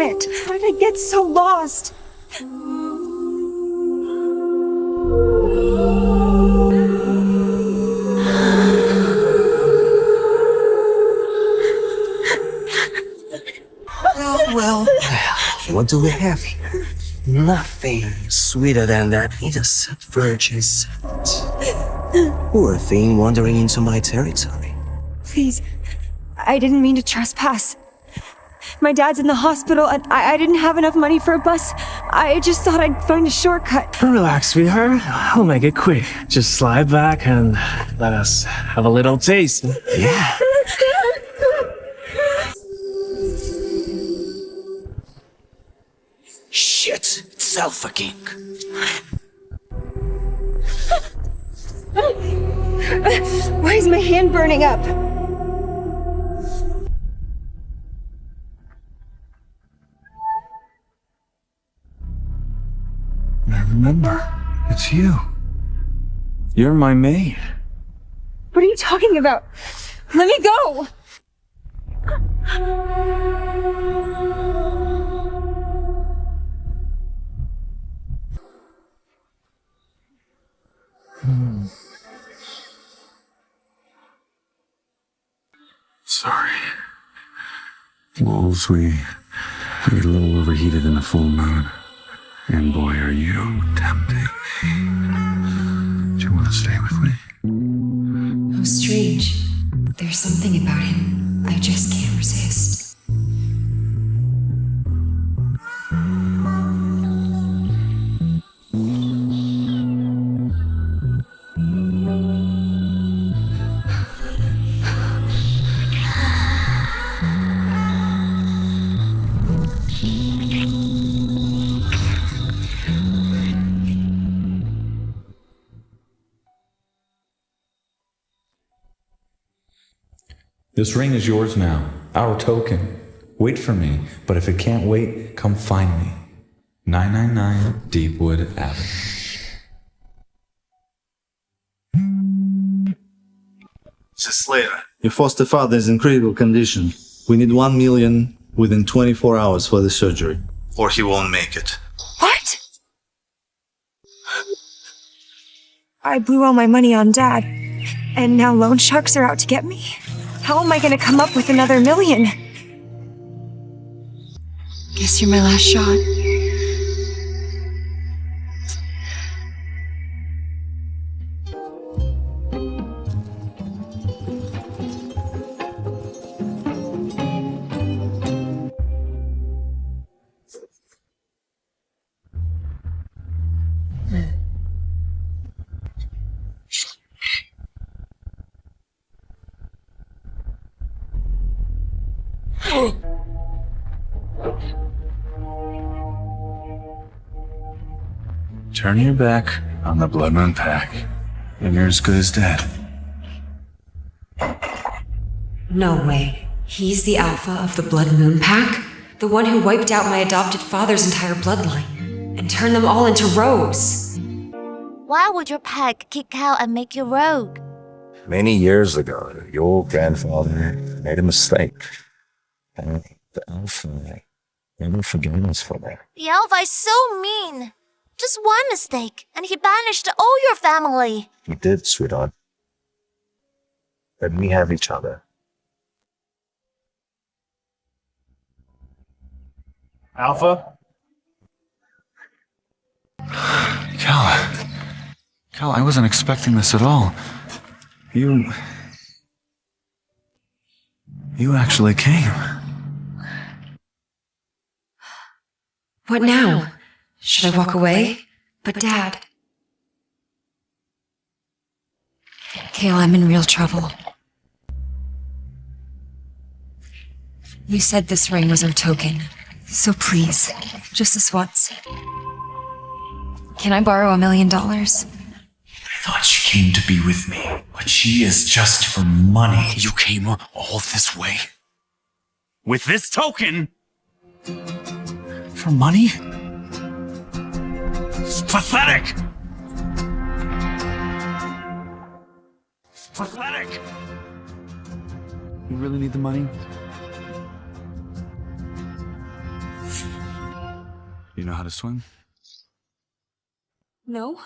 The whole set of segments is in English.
it? How did I get so lost? Well, what do we have here? Nothing sweeter than that innocent virgin scent. Poor thing wandering into my territory. Please, I didn't mean to trespass. My dad's in the hospital and I didn't have enough money for a bus. I just thought I'd find a shortcut. Relax, sweetheart. I'll make it quick. Just slide back and let us have a little taste. Yeah. Shit, it's Alpha King. Why is my hand burning up? I remember. It's you. You're my maid. What are you talking about? Let me go! Sorry. Wolves, we get a little overheated in the full moon. And boy, are you tempting. Do you want to stay with me? How strange. There's something about him I just can't resist. This ring is yours now, our token. Wait for me, but if it can't wait, come find me. 999 Deepwood Avenue. Slater, your foster father is in critical condition. We need 1 million within 24 hours for the surgery, or he won't make it. What? I blew all my money on Dad, and now loan sharks are out to get me? How am I gonna come up with another million? Guess you're my last shot. Turn your back on the Blood Moon Pack, and you're as good as dead. No way. He's the alpha of the Blood Moon Pack? The one who wiped out my adopted father's entire bloodline and turned them all into rogues. Why would your pack kick out and make you rogue? Many years ago, your grandfather made a mistake. And the Alpha never forgave us for that. The Alpha is so mean. Just one mistake, and he banished all your family. He did, sweetheart. But we have each other. Alpha? Cal, I wasn't expecting this at all. You actually came. What now? Should I walk away? But Dad... Kale, I'm in real trouble. You said this ring was our token. So please, just this once. Can I borrow $1 million? I thought she came to be with me, but she is just for money. You came all this way? With this token? For money? It's pathetic! Pathetic! You really need the money? You know how to swim? No?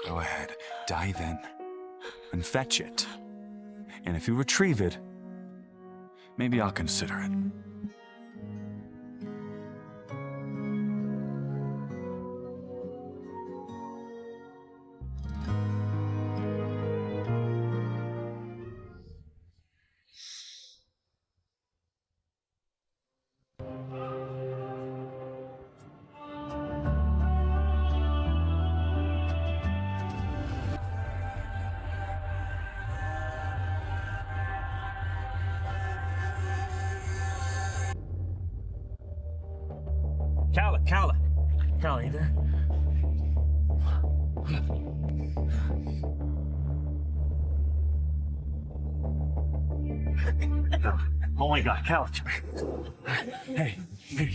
Go ahead, dive in and fetch it. And if you retrieve it, maybe I'll consider it. Calla, you there? Oh my God, Calla. Hey,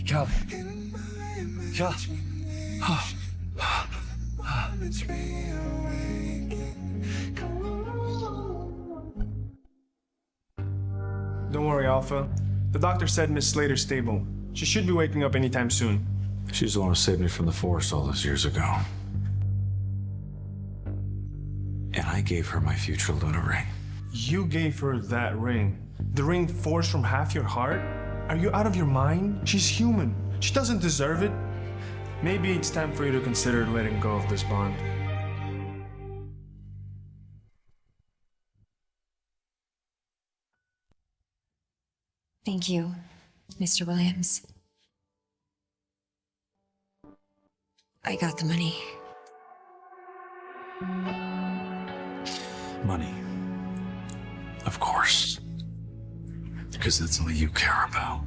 Calla. Calla. Don't worry, Alpha. The doctor said Miss Slater's stable. She should be waking up anytime soon. She's the one who saved me from the forest all those years ago. And I gave her my future Luna ring. You gave her that ring. The ring forged from half your heart? Are you out of your mind? She's human. She doesn't deserve it. Maybe it's time for you to consider letting go of this bond. Thank you, Mr. Williams. I got the money. Money. Of course. Because that's all you care about.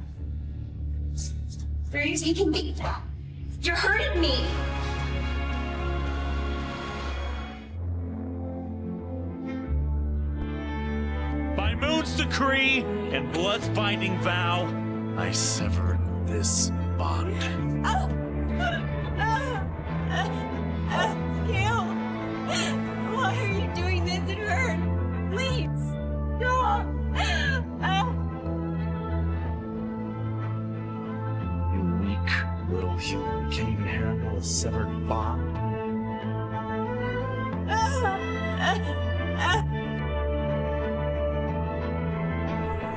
Where are you taking me? You're hurting me! By Moon's decree and Blood's binding vow, I sever this bond. Gil! Why are you doing this? It hurts! Please! No! You weak little human can't even handle a severed bond.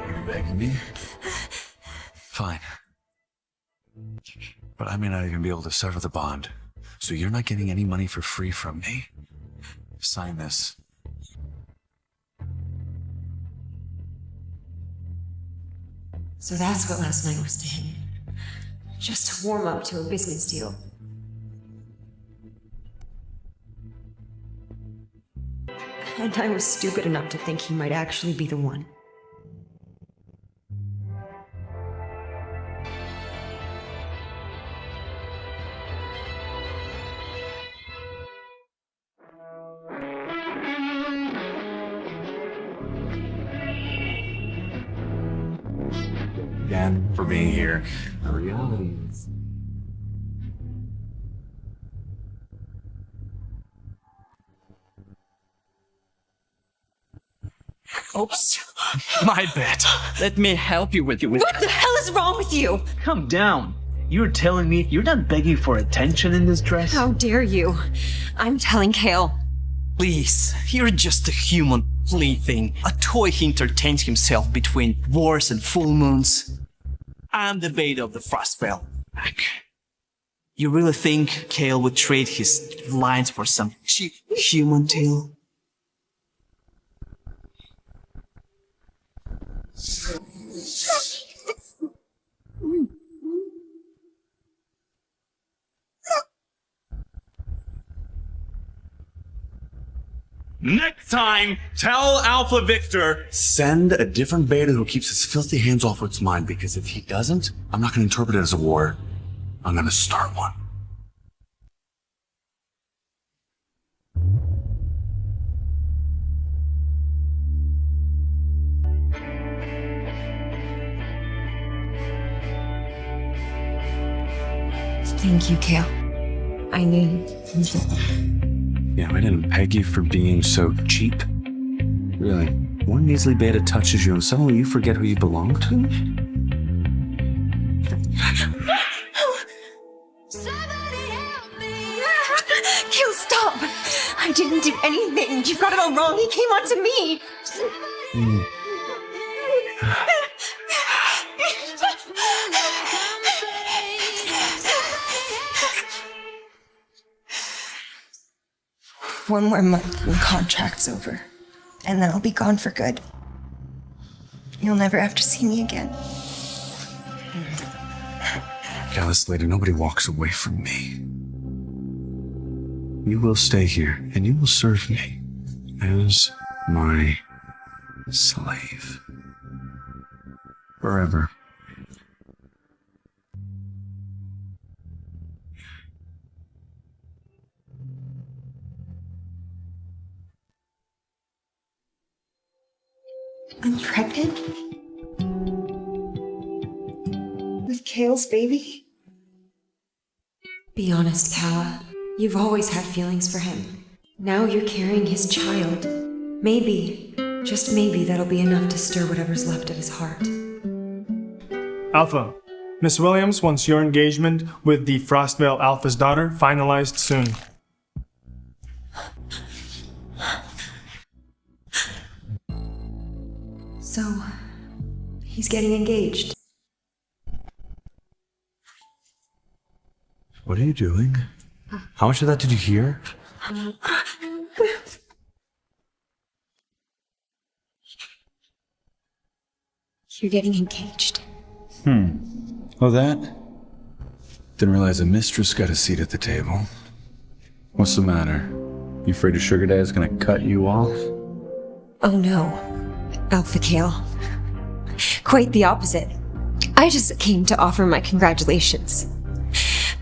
You're begging me? Fine. But I may not even be able to sever the bond. So you're not getting any money for free from me. Sign this. So that's what last night was to him. Just to warm up to a business deal. And I was stupid enough to think he might actually be the one. Again, for being here. The reality is... Oops. My bad. Let me help you with What the hell is wrong with you? Calm down. You're telling me you're not begging for attention in this dress? How dare you? I'm telling Kale. Please, you're just a human plaything. A toy he entertains himself between wars and full moons. I'm the bait of the Frostfell pack. You really think Kale would trade his lines for some cheap human tail? Next time, tell Alpha Victor. Send a different beta who keeps his filthy hands off what's mine, because if he doesn't, I'm not going to interpret it as a war. I'm going to start one. Thank you, Kale. I knew. Yeah, I didn't peg you for being so cheap. Really. One measly beta touches you and suddenly you forget who you belong to? Gil, stop! I didn't do anything. You've got it all wrong. He came on to me. One more month and the contract's over. And then I'll be gone for good. You'll never have to see me again. Gallus later, nobody walks away from me. You will stay here, and you will serve me as my slave. Forever. I'm pregnant? With Kale's baby? Be honest, Kala. You've always had feelings for him. Now you're carrying his child. Maybe, just maybe, that'll be enough to stir whatever's left of his heart. Alpha, Miss Williams wants your engagement with the Frostvale Alpha's daughter finalized soon. So, he's getting engaged. What are you doing? How much of that did you hear? You're getting engaged. Oh, that? Didn't realize a mistress got a seat at the table. What's the matter? You afraid your sugar dad's gonna cut you off? Oh no, Alpha Kale. Quite the opposite. I just came to offer my congratulations.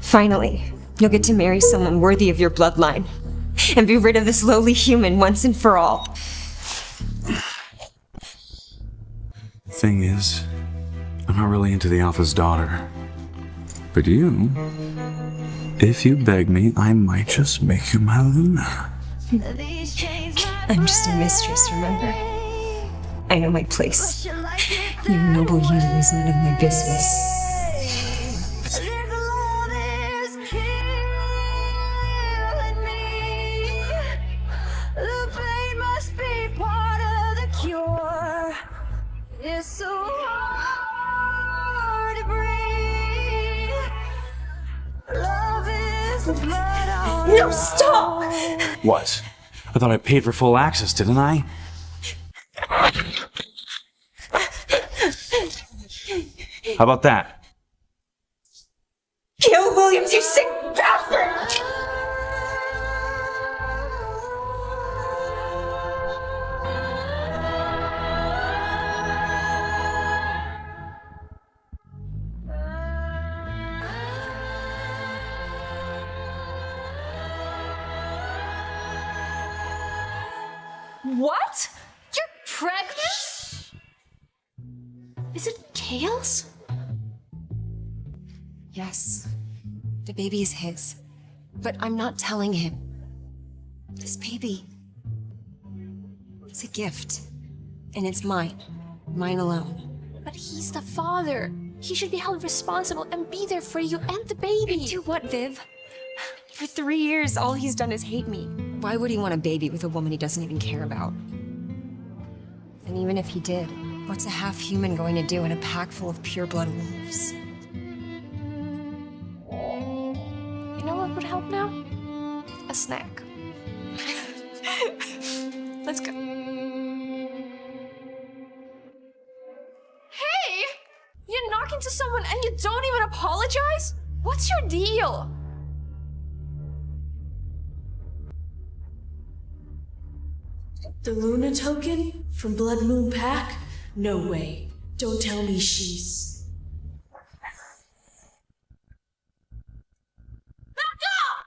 Finally, you'll get to marry someone worthy of your bloodline and be rid of this lowly human once and for all. Thing is, I'm not really into the Alpha's daughter. But you, if you beg me, I might just make you my Luna. I'm just a mistress, remember? I know my place. Your noble union is none of my business. It's so hard to breathe. Love is the blood on No, stop! What? I thought I paid for full access, didn't I? How about that? Kill Williams, you sick bastard! What? You're pregnant? Is it Kale's? Yes, the baby is his. But I'm not telling him. This baby, it's a gift. And it's mine. Mine alone. But he's the father. He should be held responsible and be there for you and the baby. Do what, Viv? For 3 years, all he's done is hate me. Why would he want a baby with a woman he doesn't even care about? And even if he did, what's a half-human going to do in a pack full of pure-blood wolves? You know what would help now? A snack. Let's go. Hey! You knock into someone and you don't even apologize? What's your deal? The Luna token from Blood Moon Pack? No way. Don't tell me she's... Back off!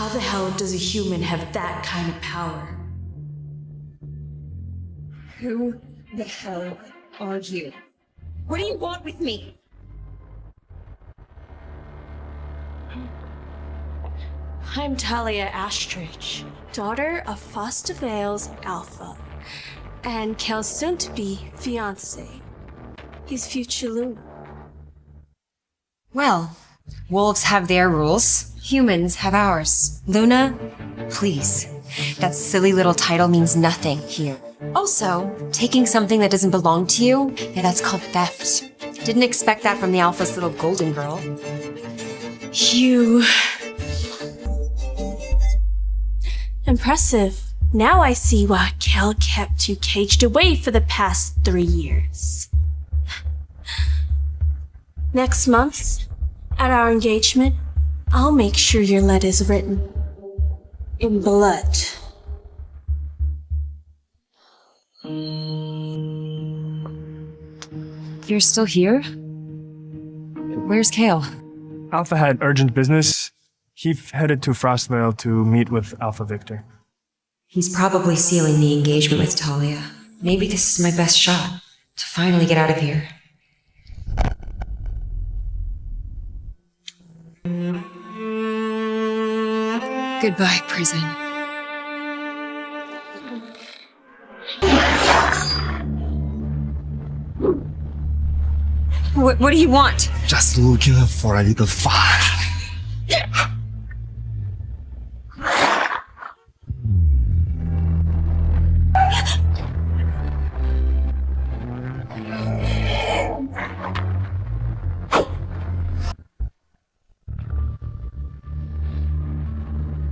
How the hell does a human have that kind of power? Who the hell are you? What do you want with me? I'm Talia Astridge, daughter of Foster Vale's Alpha, and Kel's soon-to-be fiance, his future Luna. Well, wolves have their rules. Humans have ours. Luna, please. That silly little title means nothing here. Also, taking something that doesn't belong to you, yeah, that's called theft. Didn't expect that from the Alpha's little golden girl. You... Impressive. Now I see why Kel kept you caged away for the past 3 years. Next month, at our engagement, I'll make sure your letter's written in blood. You're still here? Where's Kale? Alpha had urgent business. He headed to Frostvale to meet with Alpha Victor. He's probably sealing the engagement with Talia. Maybe this is my best shot to finally get out of here. Goodbye, prison. What do you want? Just looking for a little fun.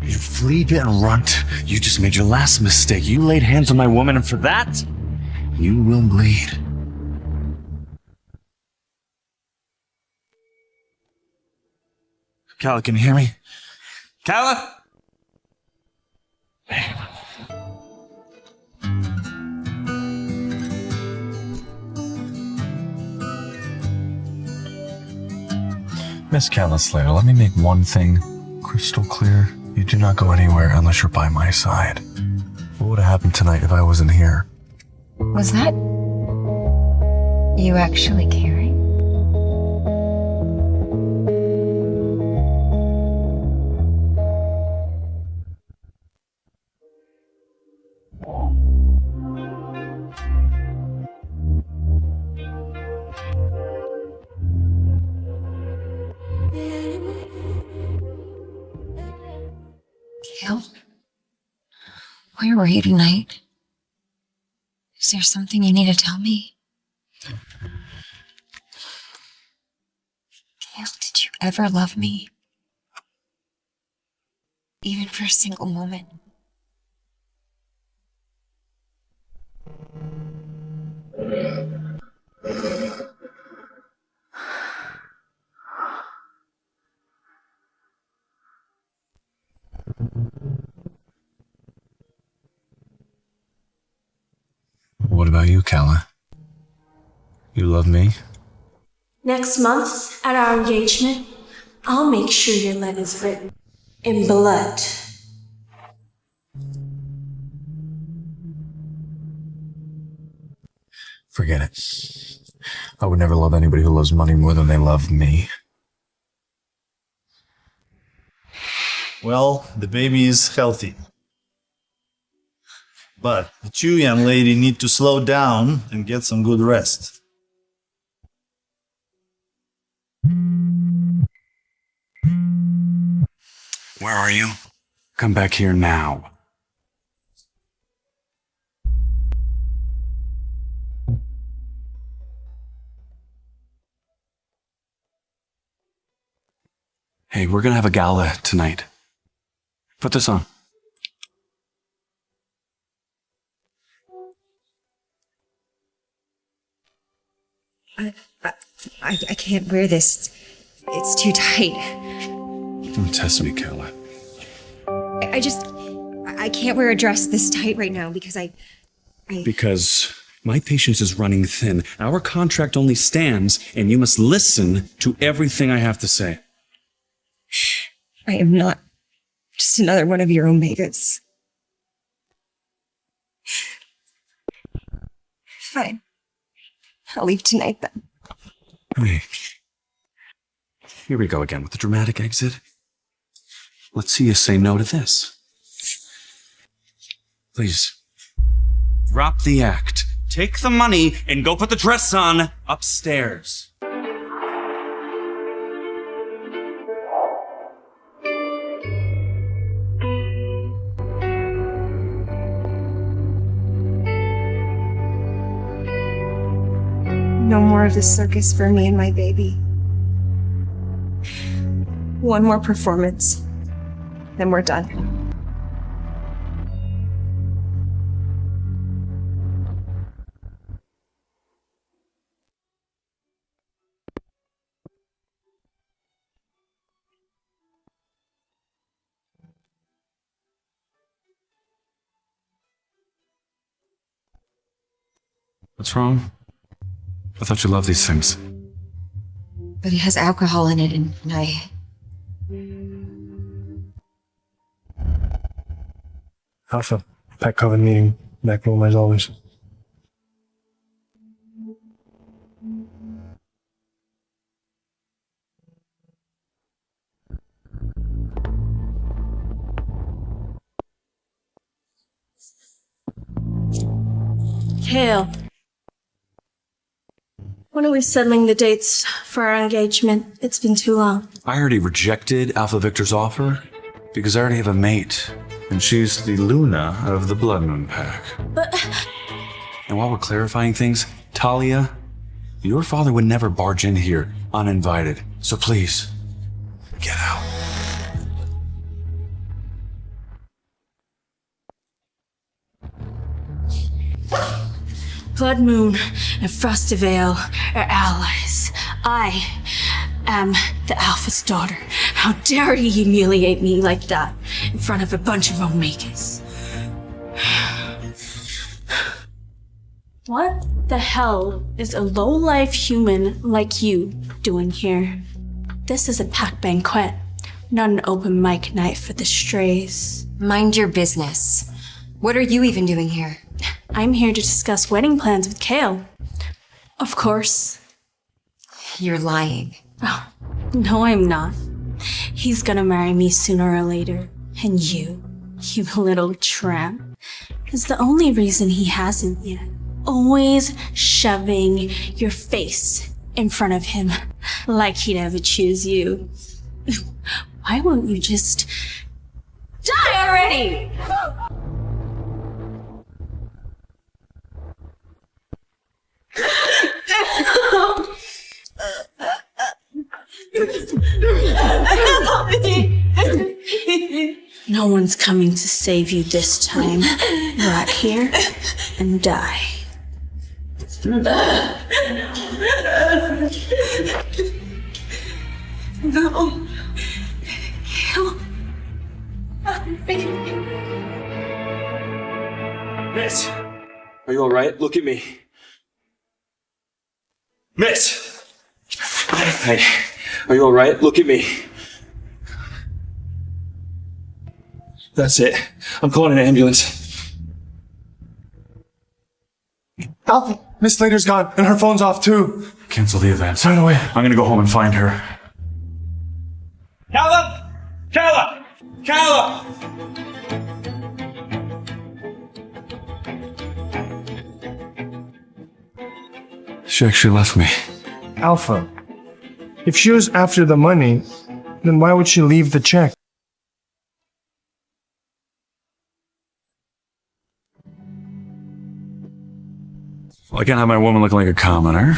You fleabit and runt. You just made your last mistake. You laid hands on my woman, and for that, you will bleed. Kala, can you hear me? Kala? Miss Kala Slater, let me make one thing crystal clear. You do not go anywhere unless you're by my side. What would have happened tonight if I wasn't here? Was that you actually caring? Kale? Where were you tonight? Is there something you need to tell me? Kale, did you ever love me? Even for a single moment? What about you, Kala? You love me? Next month, at our engagement, I'll make sure your letter's written in blood. Forget it. I would never love anybody who loves money more than they love me. Well, the baby is healthy. But the two young lady need to slow down and get some good rest. Where are you? Come back here now. Hey, we're gonna have a gala tonight. Put this on. I can't wear this. It's too tight. Don't test me, Kala. I can't wear a dress this tight right now because Because my patience is running thin. Our contract only stands, and you must listen to everything I have to say. I am not Just another one of your omegas. Fine. I'll leave tonight then. Hey. Here we go again with the dramatic exit. Let's see you say no to this. Please. Drop the act. Take the money and go put the dress on upstairs. No more of this circus for me and my baby. One more performance, then we're done. What's wrong? I thought you loved these things. But it has alcohol in it, and Alpha, pet coven meeting. Back room as always. Kale. When are we settling the dates for our engagement? It's been too long. I already rejected Alpha Victor's offer because I already have a mate, and she's the Luna of the Blood Moon Pack. But... And while we're clarifying things, Talia, your father would never barge in here uninvited. So please, get out. Blood Moon and Frosty Vale are allies. I am the Alpha's daughter. How dare he humiliate me like that in front of a bunch of omegas? What the hell is a low-life human like you doing here? This is a pack banquet, not an open mic night for the strays. Mind your business. What are you even doing here? I'm here to discuss wedding plans with Kale. Of course. You're lying. Oh, no, I'm not. He's gonna marry me sooner or later. And you little tramp, is the only reason he hasn't yet. Always shoving your face in front of him like he'd ever choose you. Why won't you just die already? No one's coming to save you this time. Right here and die. No. Miss, are you all right? Look at me. Miss! Hey, are you all right? Look at me. That's it. I'm calling an ambulance. Alpha, Miss Slater's gone, and her phone's off too. Cancel the event. Right away. I'm gonna go home and find her. Calla! Calla! Calla! She actually left me. Alpha, if she was after the money, then why would she leave the check? Well, I can't have my woman looking like a commoner.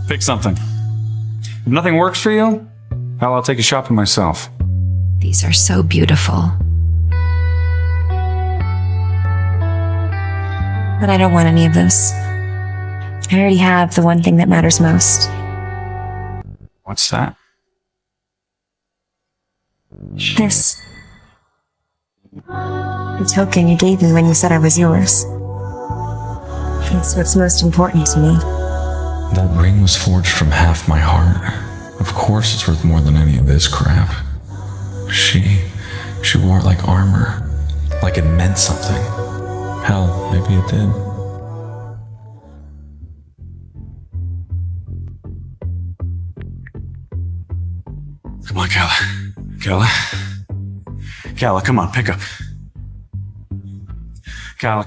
Pick something. If nothing works for you, I'll take you shopping myself. These are so beautiful. But I don't want any of those. I already have the one thing that matters most. What's that? This. The token you gave me when you said I was yours. It's what's most important to me. That ring was forged from half my heart Of course it's worth more than any of this crap. She wore it like armor. Like it meant something. Hell, maybe it did. Come on, Kala. Kala, come on, pick up. Kala,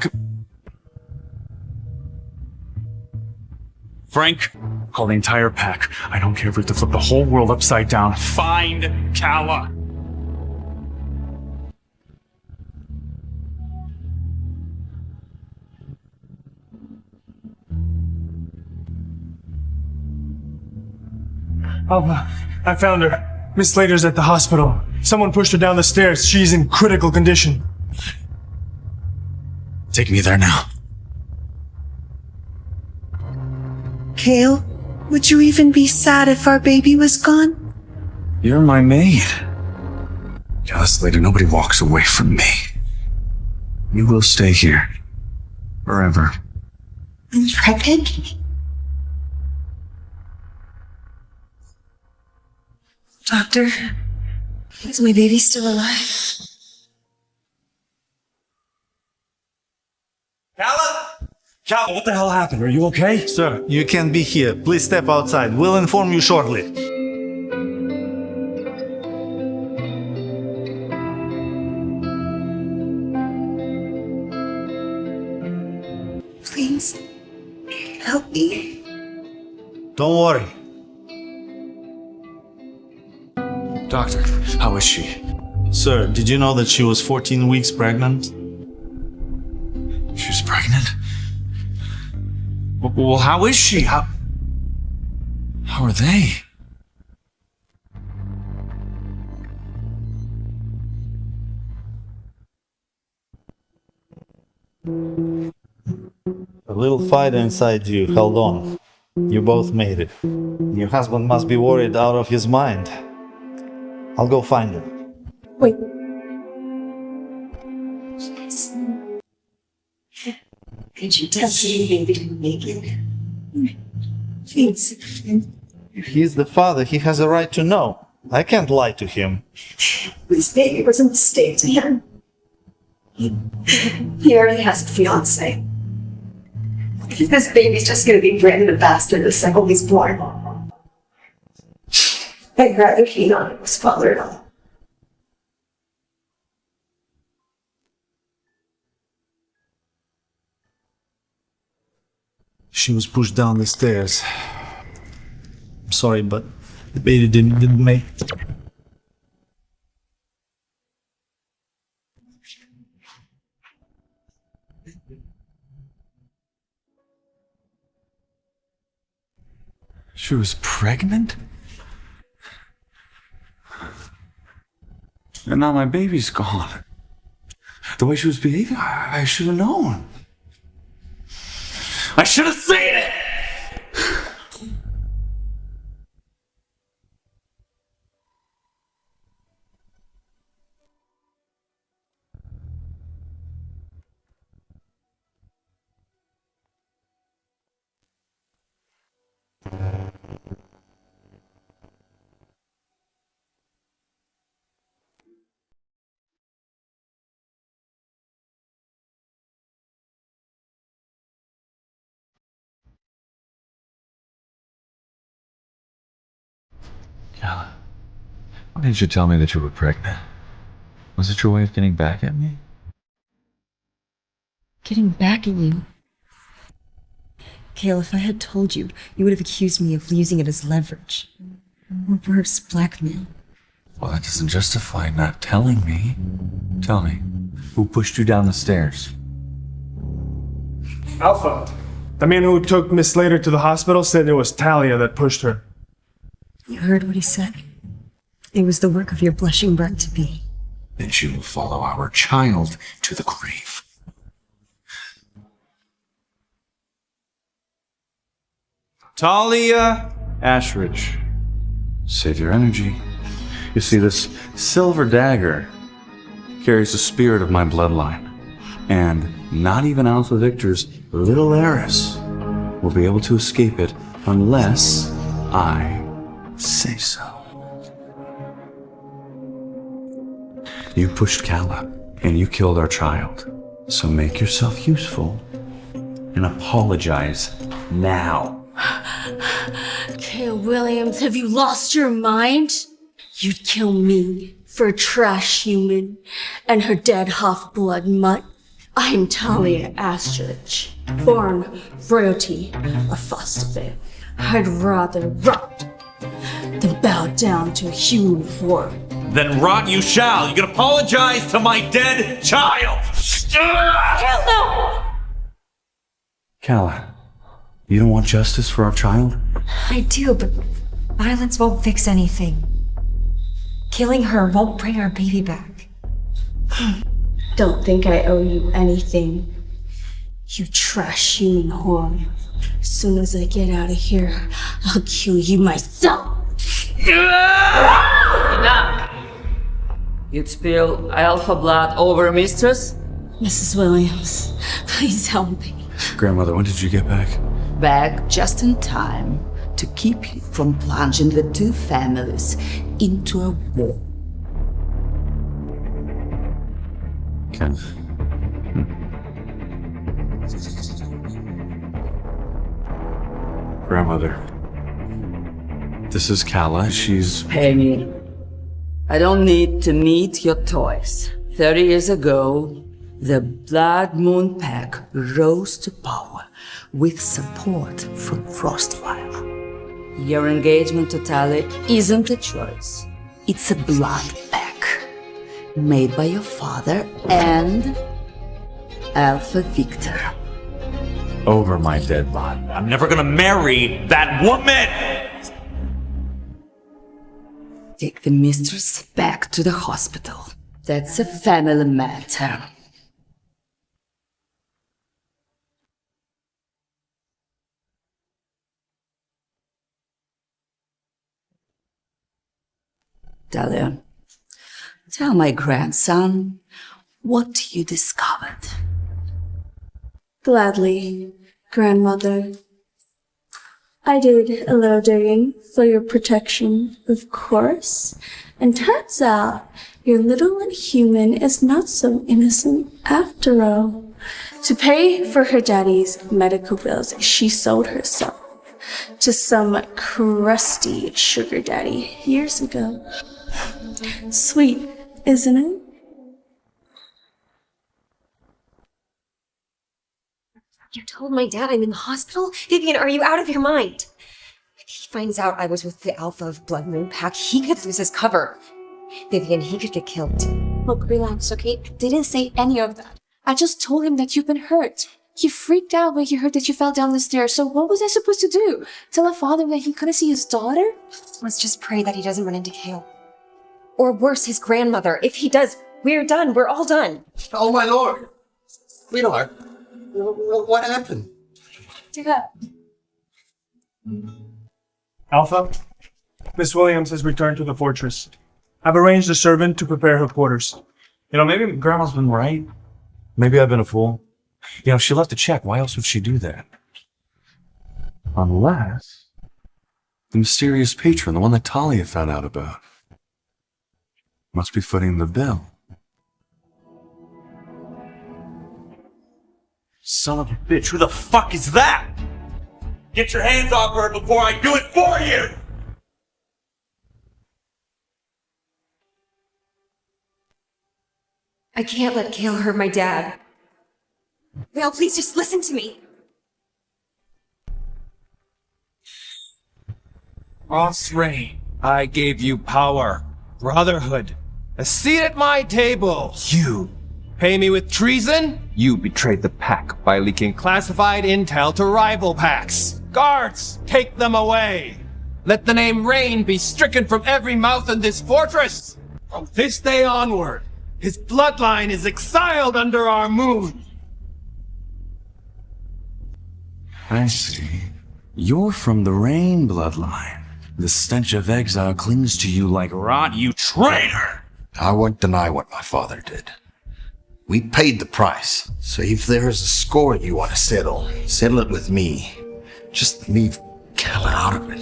Frank, call the entire pack. I don't care if we have to flip the whole world upside down. Find Kala. Alpha, I found her. Miss Slater's at the hospital. Someone pushed her down the stairs. She's in critical condition. Take me there now. Kale, would you even be sad if our baby was gone? You're my maid. Kala Slater, nobody walks away from me. You will stay here. Forever. I'm pregnant? Doctor, is my baby still alive? Kala, what the hell happened? Are you okay? Sir, you can't be here. Please step outside. We'll inform you shortly. Please, help me. Don't worry. Doctor, how is she? Sir, did you know that she was 14 weeks pregnant? She's pregnant? Well, how is she? How are they? A little fighter inside you held on. You both made it. Your husband must be worried out of his mind. I'll go find him. Wait. Could you tell me baby to make it? Please. If he's the father, he has a right to know. I can't lie to him. This baby was a mistake to him. He already has a fiance. This baby's just gonna be branded a bastard the second he's born. I'd rather he not was father at all. She was pushed down the stairs. I'm sorry, but the baby didn't make. She was pregnant? And now my baby's gone. The way she was behaving, I should have known. I should have seen it! Kala, why didn't you tell me that you were pregnant? Was it your way of getting back at me? Getting back at you? Kale, if I had told you, you would have accused me of using it as leverage. Or worse, blackmail. Well, that doesn't justify not telling me. Tell me, who pushed you down the stairs? Alpha, the man who took Miss Slater to the hospital said it was Talia that pushed her. You heard what he said? It was the work of your blushing bride-to-be. Then she will follow our child to the grave. Talia Ashridge. Save your energy. You see, this silver dagger carries the spirit of my bloodline. And not even Alpha Victor's little heiress will be able to escape it unless I say so. You pushed Kala, and you killed our child. So make yourself useful and apologize now. Kale Williams, have you lost your mind? You'd kill me for a trash human and her dead half-blood mutt. I'm Talia Astridge, born royalty of Fosterville. I'd rather rot than bow down to a human whore. Then rot you shall. You can apologize to my dead child. Hell no! Kala, you don't want justice for our child? I do, but violence won't fix anything. Killing her won't bring our baby back. Don't think I owe you anything, you trash human whore. As soon as I get out of here, I'll kill you myself. Enough! You'd spill alpha blood over mistress? Mrs. Williams, please help me. Grandmother, when did you get back? Back just in time to keep you from plunging the two families into a war. Ken. Grandmother. This is Kala. She's... Pay me. I don't need to meet your toys. 30 years ago, the Blood Moon Pack rose to power with support from Frostfire. Your engagement to Tali isn't a choice. It's a blood pact made by your father and Alpha Victor. Over my dead body. I'm never gonna marry that woman! Take the mistress back to the hospital. That's a family matter. Dahlia, tell my grandson what you discovered. Gladly, grandmother. I did a little digging for your protection, of course. And turns out your little inhuman is not so innocent after all. To pay for her daddy's medical bills, she sold herself to some crusty sugar daddy years ago. Sweet, isn't it? You told my dad I'm in the hospital? Vivian, are you out of your mind? If he finds out I was with the Alpha of Blood Moon Pack, he could lose his cover. Vivian, he could get killed. Look, relax, okay? Didn't say any of that. I just told him that you've been hurt. He freaked out when he heard that you fell down the stairs, so what was I supposed to do? Tell a father that he couldn't see his daughter? Let's just pray that he doesn't run into Kale. Or worse, his grandmother. If he does, we're done. We're all done. Oh, my lord. Sweetheart, what happened? Dad. Alpha, Miss Williams has returned to the fortress. I've arranged a servant to prepare her quarters. You know, maybe Grandma's been right. Maybe I've been a fool. You know, she left a check. Why else would she do that? Unless... the mysterious patron, the one that Talia found out about, must be footing the bill. Son of a bitch, who the fuck is that? Get your hands off her before I do it for you! I can't let Kale hurt my dad. Val, please just listen to me. Ross Rain, I gave you power, brotherhood, a seat at my table. You pay me with treason? You betrayed the pack by leaking classified intel to rival packs. Guards, take them away. Let the name Rain be stricken from every mouth in this fortress. From this day onward, his bloodline is exiled under our moon. I see. You're from the Rain bloodline. The stench of exile clings to you like rot, you traitor! I won't deny what my father did. We paid the price, so if there is a score you want to settle it with me. Just leave Kala out of it.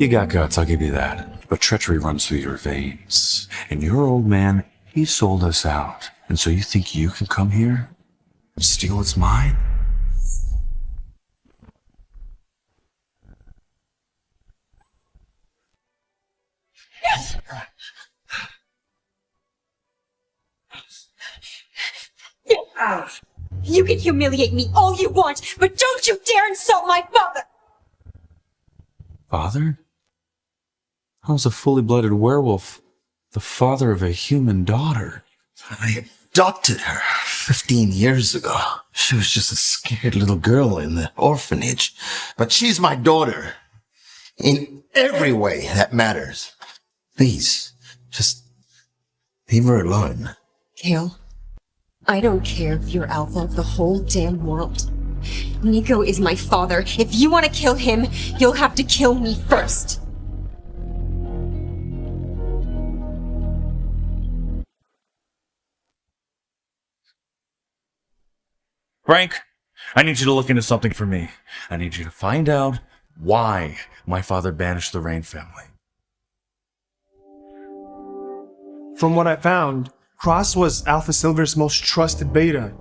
You got guts, I'll give you that. But treachery runs through your veins. And your old man, he sold us out. And so you think you can come here and steal what's mine? You can humiliate me all you want, but don't you dare insult my father! Father? How's a fully blooded werewolf the father of a human daughter? I adopted her 15 years ago. She was just a scared little girl in the orphanage. But she's my daughter. In every way that matters. Please, just leave her alone. Kale, I don't care if you're alpha of the whole damn world. Nico is my father. If you want to kill him, you'll have to kill me first. Frank, I need you to look into something for me. I need you to find out why my father banished the Rain family. From what I found, Cross was Alpha Silver's most trusted beta.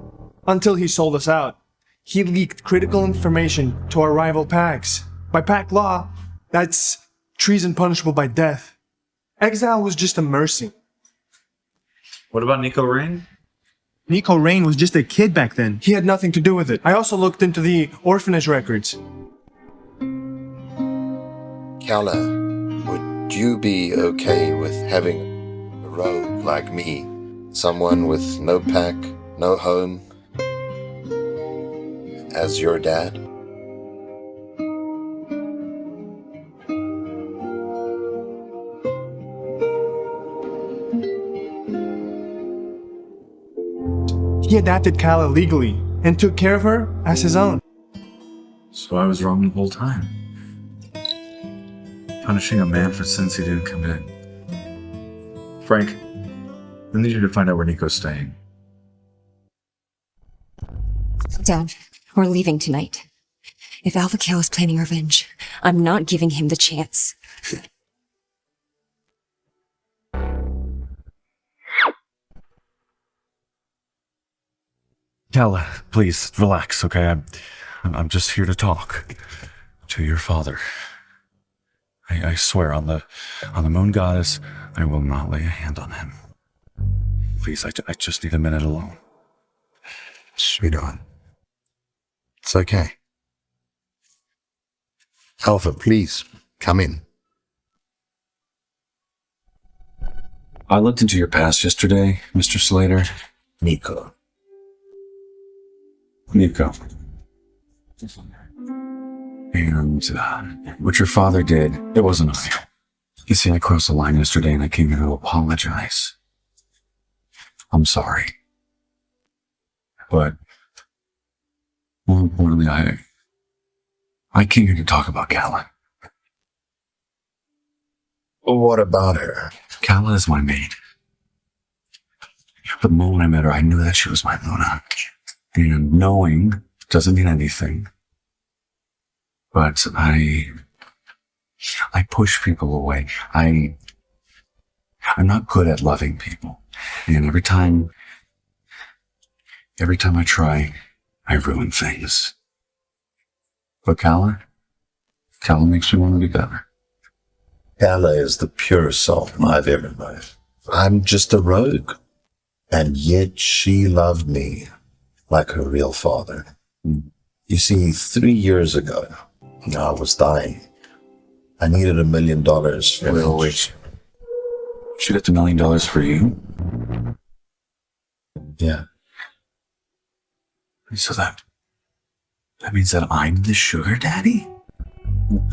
Until he sold us out. He leaked critical information to our rival packs. By pack law, that's treason punishable by death. Exile was just a mercy. What about Nico Rain? Nico Rain was just a kid back then. He had nothing to do with it. I also looked into the orphanage records. Kala, would you be okay with having a rogue like me? Someone with no pack, no home, as your dad? He adopted Kala legally and took care of her as his own. So I was wrong the whole time. Punishing a man for sins he didn't commit. Frank, I need you to find out where Nico's staying. Dad, we're leaving tonight. If Alpha Kale is planning revenge, I'm not giving him the chance. Kala, please, relax, okay? I'm just here to talk to your father. I swear on the moon goddess, I will not lay a hand on him. Please, I just need a minute alone. Sweetheart, it's okay. Alpha, please, come in. I looked into your past yesterday, Mr. Slater. Nico. And what your father did, it wasn't I. You see, I crossed the line yesterday and I came here to apologize. I'm sorry. But more importantly, I came here to talk about Kala. What about her? Kala is my maid. But the moment I met her, I knew that she was my Luna. And knowing doesn't mean anything. But I push people away. I'm not good at loving people. And every time I try, I ruin things. But Kala makes me want to be better. Kala is the purest soul I've ever known. I'm just a rogue. And yet she loved me like her real father. You see, 3 years ago, I was dying. I needed $1 million for Wait. She got the $1 million for you? Yeah. So that means that I'm the sugar daddy?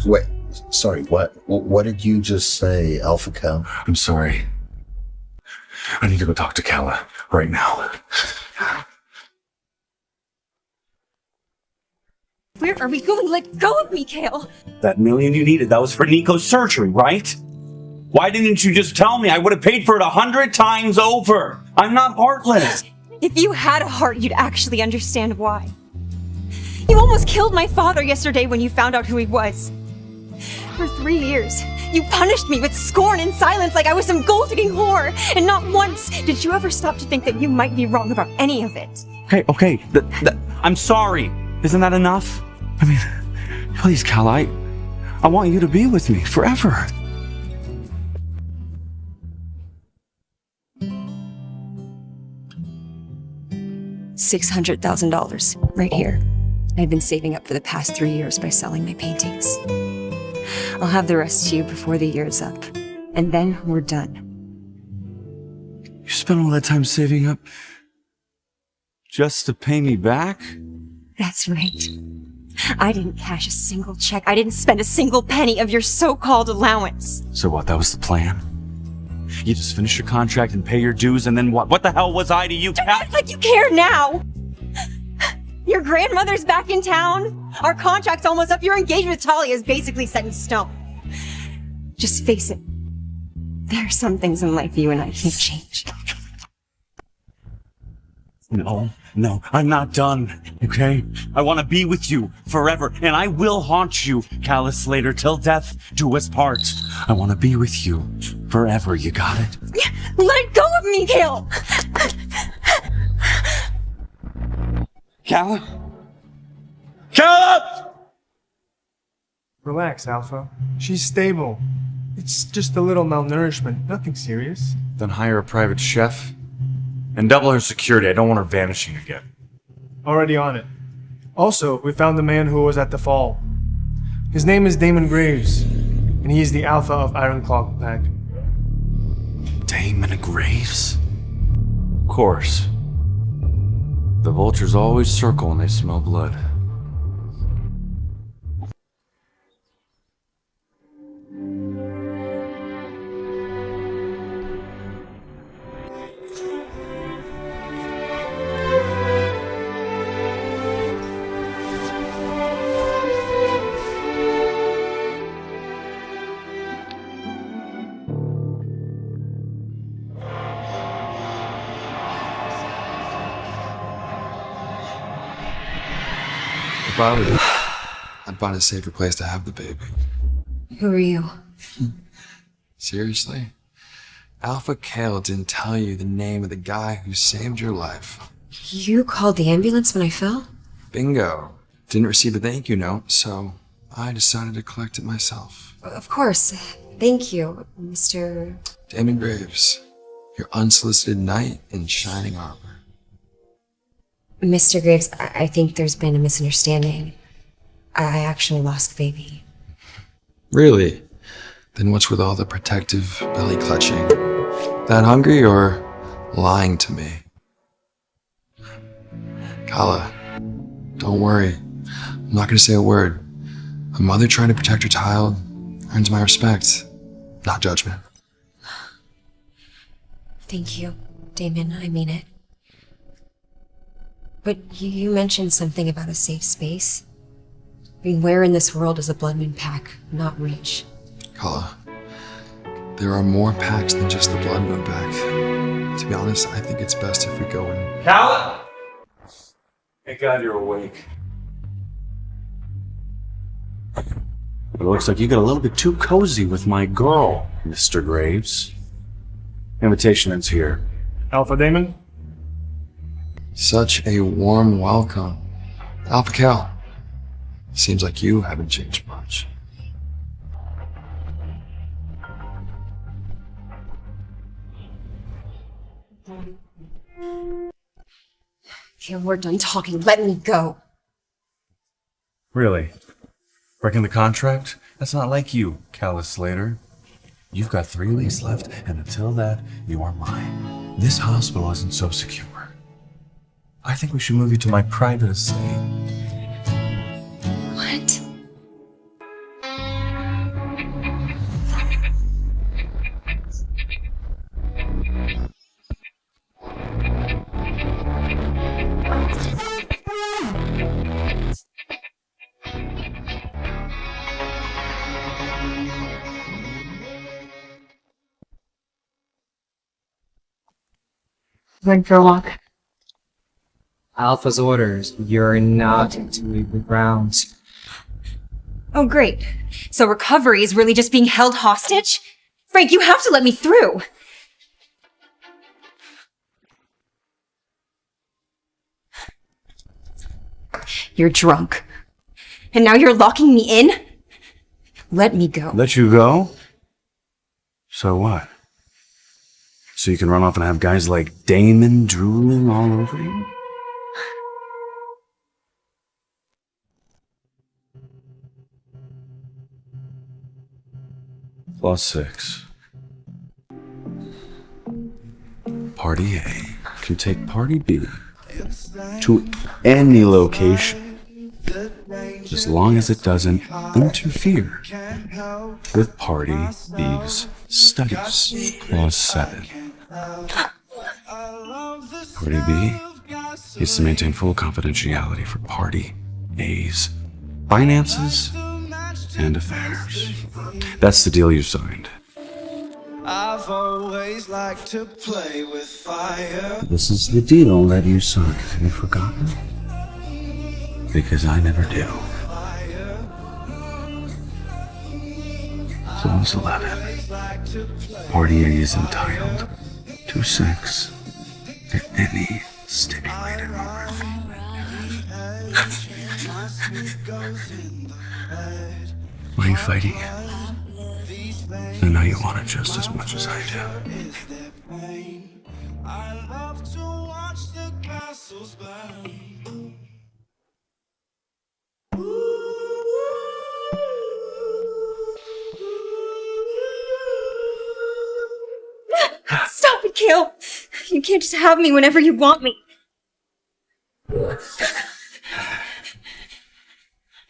Wait, sorry, what? What did you just say, Alpha Cal? I'm sorry. I need to go talk to Kala right now. Where are we going? Let go of me, Kale! That $1 million you needed, that was for Nico's surgery, right? Why didn't you just tell me? I would have paid for it 100 times over. I'm not heartless. If you had a heart, you'd actually understand why. You almost killed my father yesterday when you found out who he was. for 3 years. You punished me with scorn and silence like I was some gold-digging whore. And not once did you ever stop to think that you might be wrong about any of it. Okay. I'm sorry. Isn't that enough? I mean, please, Cal, I want you to be with me forever. $600,000 right here. I've been saving up for the past 3 years by selling my paintings. I'll have the rest to you before the year's up. And then we're done. You spent all that time saving up just to pay me back? That's right. I didn't cash a single check. I didn't spend a single penny of your so-called allowance. So what, that was the plan? You just finish your contract and pay your dues, and then what? What the hell was I to you, Don't act like you care now! Your grandmother's back in town. Our contract's almost up. Your engagement with Talia is basically set in stone. Just face it. There are some things in life you and I can't change. No, I'm not done, okay? I want to be with you forever, and I will haunt you, Callus Slater, till death do us part. I want to be with you forever, you got it? Let go of me, Kale! Callus? Callus! Relax, Alpha. She's stable. It's just a little malnourishment, nothing serious. Then hire a private chef and double her security. I don't want her vanishing again. Already on it. Also, we found the man who was at the fall. His name is Damon Graves, and he is the Alpha of Ironclaw Pack. Damon Graves? Of course. The vultures always circle when they smell blood. I'd find a safer place to have the baby. Who are you? Seriously? Alpha Kale didn't tell you the name of the guy who saved your life. You called the ambulance when I fell? Bingo. Didn't receive a thank you note, so I decided to collect it myself. Of course. Thank you, Mr. Damon Graves, your unsolicited knight in shining armor. Mr. Graves, I think there's been a misunderstanding. I actually lost the baby. Really? Then what's with all the protective belly clutching? That hungry or lying to me? Kala, don't worry. I'm not gonna say a word. A mother trying to protect her child earns my respect, not judgment. Thank you, Damon. I mean it. But you mentioned something about a safe space. I mean, where in this world does a Blood Moon pack not reach? Kala, there are more packs than just the Blood Moon pack. To be honest, I think it's best if we go and... Kala! Thank God you're awake. It looks like you got a little bit too cozy with my girl, Mr. Graves. Invitation ends here. Alpha Damon? Such a warm welcome. Alpha Cal. Seems like you haven't changed much. Okay, we're done talking. Let me go. Really? Breaking the contract? That's not like you, Callus Slater. You've got 3 weeks left, and until that, you are mine. This hospital isn't so secure. I think we should move you to my private estate. What? Going for a walk. Alpha's orders. You're not to leave the grounds. Oh, great. So recovery is really just being held hostage? Frank, you have to let me through. You're drunk. And now you're locking me in? Let me go. Let you go? So what? So you can run off and have guys like Damon drooling all over you? +6. Party A can take Party B to any location, as long as it doesn't interfere with Party B's studies. +7. Party B is to maintain full confidentiality for Party A's finances and affairs. That's the deal you signed. I've always liked to play with fire. This is the deal that you signed. Have you forgotten? Because I never do. So it's 11. Party A is entitled to sex at any stipulated moment. Why are you fighting? I know you want it just as much as I do. I love to watch the castles burn. Stop it, Kale! You can't just have me whenever you want me.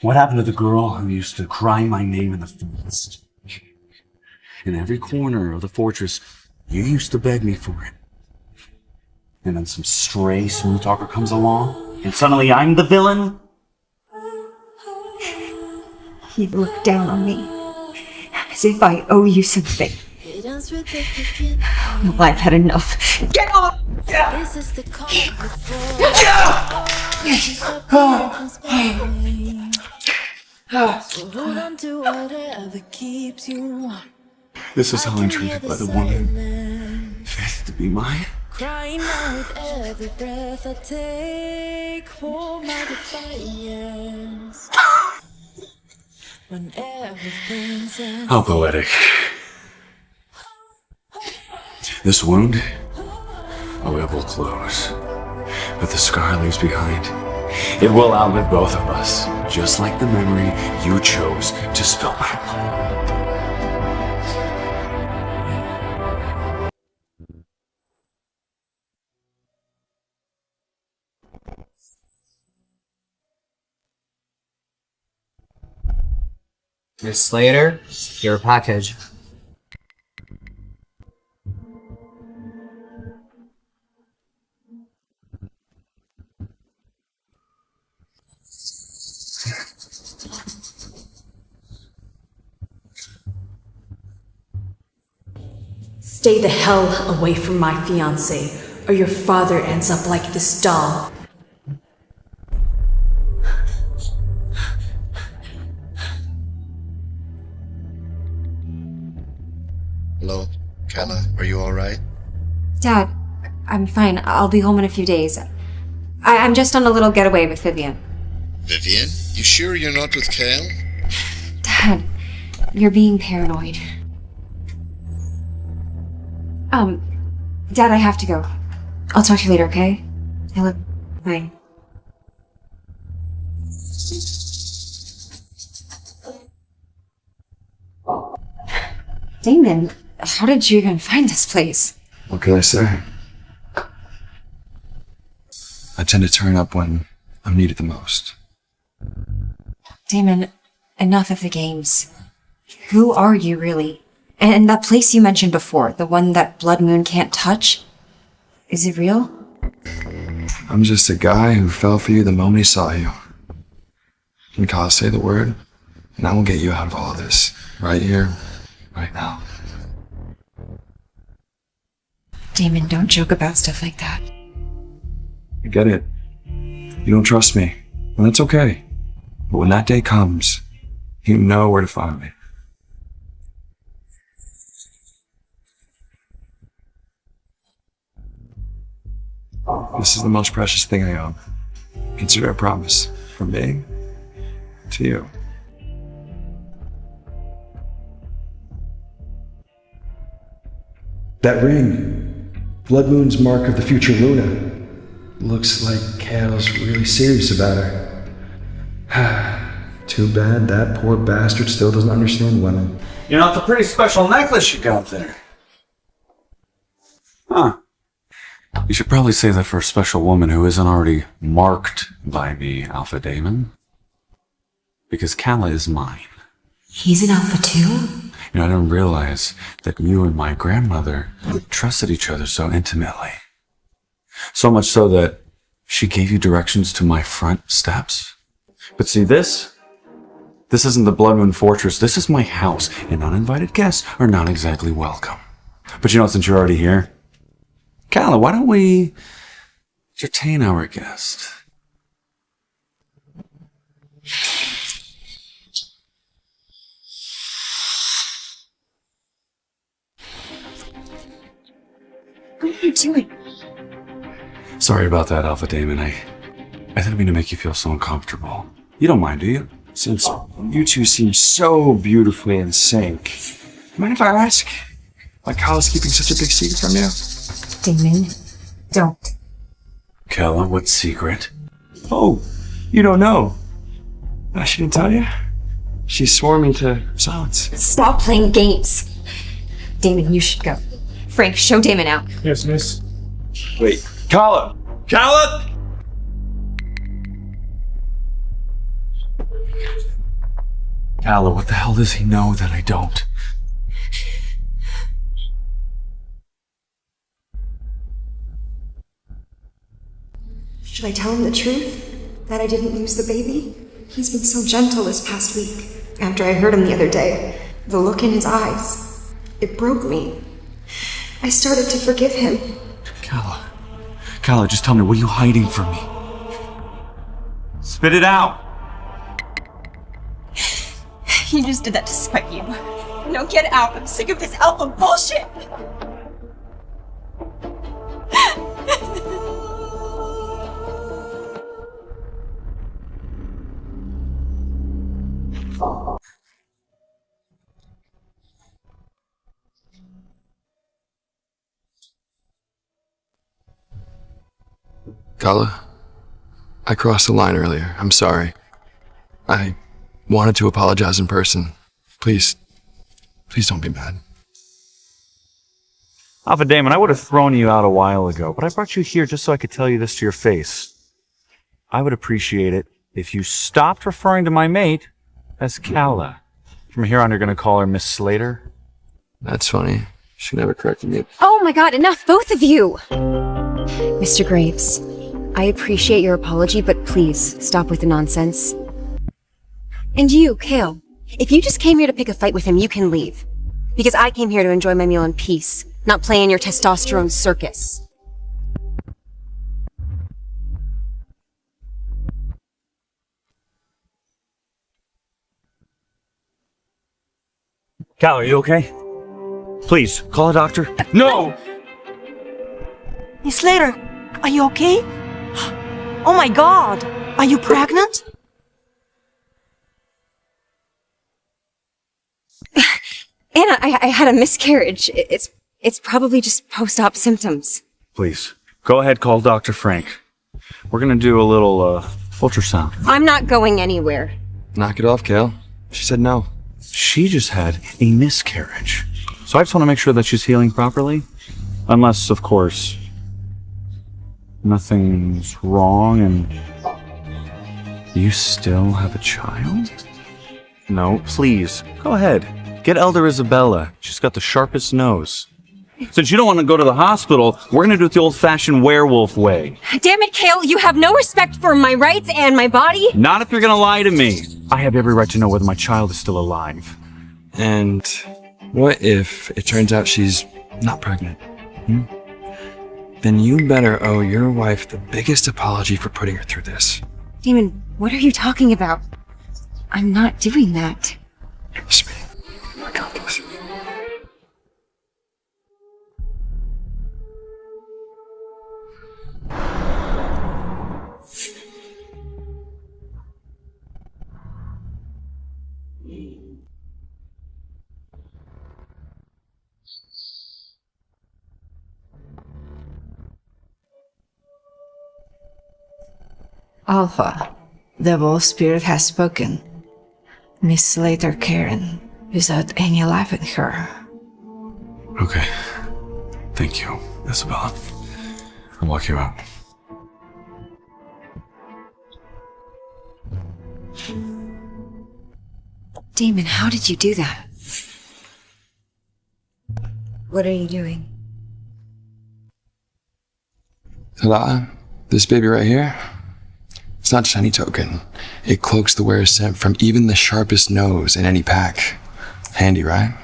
What happened to the girl who used to cry my name in the forest? In every corner of the fortress, you used to beg me for it. And then some stray smooth talker comes along, and suddenly I'm the villain? You look down on me, as if I owe you something. Well, I've had enough. Get off! This is the hold on to whatever keeps you warm. This is how I'm treated by the woman fit to be mine. Crying out with every breath I take for my defiance. When everything's ends. How poetic. This wound, oh, it will close. But the scar leaves behind. It will outlive both of us, just like the memory you chose to spill my blood. Miss Slater, your package. Stay the hell away from my fiancé, or your father ends up like this doll. Hello, Kella, are you alright? Dad, I'm fine. I'll be home in a few days. I'm just on a little getaway with Vivian. Vivian? You sure you're not with Kale? Dad, you're being paranoid. Dad, I have to go. I'll talk to you later, okay? Hello. Bye. Damon, how did you even find this place? What can I say? I tend to turn up when I'm needed the most. Damon, enough of the games. Who are you, really? And that place you mentioned before, the one that Blood Moon can't touch? Is it real? I'm just a guy who fell for you the moment he saw you. Mikala, say the word, and I will get you out of all of this. Right here, right now. Damon, don't joke about stuff like that. I get it. You don't trust me, and that's okay. But when that day comes, You know where to find me. This is the most precious thing I own. Consider a promise from me to you. That ring. Blood Moon's mark of the future Luna. Looks like Cal's really serious about her. Too bad that poor bastard still doesn't understand women. You know, it's a pretty special necklace you got there. Huh. You should probably say that for a special woman who isn't already marked by me, Alpha Damon. Because Calla is mine. He's an alpha too? You know, I didn't realize that you and my grandmother trusted each other so intimately. So much so that she gave you directions to my front steps. But see, this isn't the Blood Moon Fortress. This is my house, and uninvited guests are not exactly welcome. But you know, since you're already here, Calla, why don't we entertain our guest? What are you doing? Sorry about that, Alpha Damon. I didn't mean to make you feel so uncomfortable. You don't mind, do you? Since you two seem so beautifully in sync, mind if I ask why Kyle's keeping such a big secret from you? Damon, don't. Calla, what secret? Oh, you don't know. She didn't tell you? She swore me to silence. Stop playing games. Damon, you should go. Frank, show Damon out. Yes, miss. Wait, Calla! Calla! Calla, what the hell does he know that I don't? Should I tell him the truth? That I didn't lose the baby? He's been so gentle this past week. After I heard him the other day, the look in his eyes, it broke me. I started to forgive him. Calla, just tell me, what are you hiding from me? Spit it out. He just did that to spite you. No, get out. I'm sick of this alpha bullshit. Calla, I crossed the line earlier. I'm sorry. I wanted to apologize in person. Please don't be mad. Alpha Damon, I would have thrown you out a while ago, but I brought you here just so I could tell you this to your face. I would appreciate it if you stopped referring to my mate as Calla. From here on, you're going to call her Miss Slater? That's funny. She never corrected me. Oh my god, enough, both of you! Mr. Graves, I appreciate your apology, but please stop with the nonsense. And you, Kale, if you just came here to pick a fight with him, you can leave. Because I came here to enjoy my meal in peace, not play in your testosterone circus. Cal, are you okay? Please, call a doctor. No! Miss Slater, are you okay? Oh my god, are you pregnant? Anna, I had a miscarriage. It's probably just post-op symptoms. Please, go ahead, call Dr. Frank. We're gonna do a little, ultrasound. I'm not going anywhere. Knock it off, Cal. She said no. She just had a miscarriage. So I just want to make sure that she's healing properly. Unless, of course, nothing's wrong and you still have a child? No, please, go ahead. Get Elder Isabella. She's got the sharpest nose. Since you don't want to go to the hospital, we're going to do it the old-fashioned werewolf way. Damn it, Kale, you have no respect for my rights and my body. Not if you're going to lie to me. I have every right to know whether my child is still alive. And what if it turns out she's not pregnant? Then you better owe your wife the biggest apology for putting her through this. Damon, what are you talking about? I'm not doing that. Trust me. I got this. Alpha, the wolf spirit has spoken. Miss Slater Karen, without any life in her. Okay. Thank you, Isabella. I'll walk you out. Damon, how did you do that? What are you doing? Ta-da! This baby right here, it's not just any token. It cloaks the wearer's scent from even the sharpest nose in any pack. Handy, right?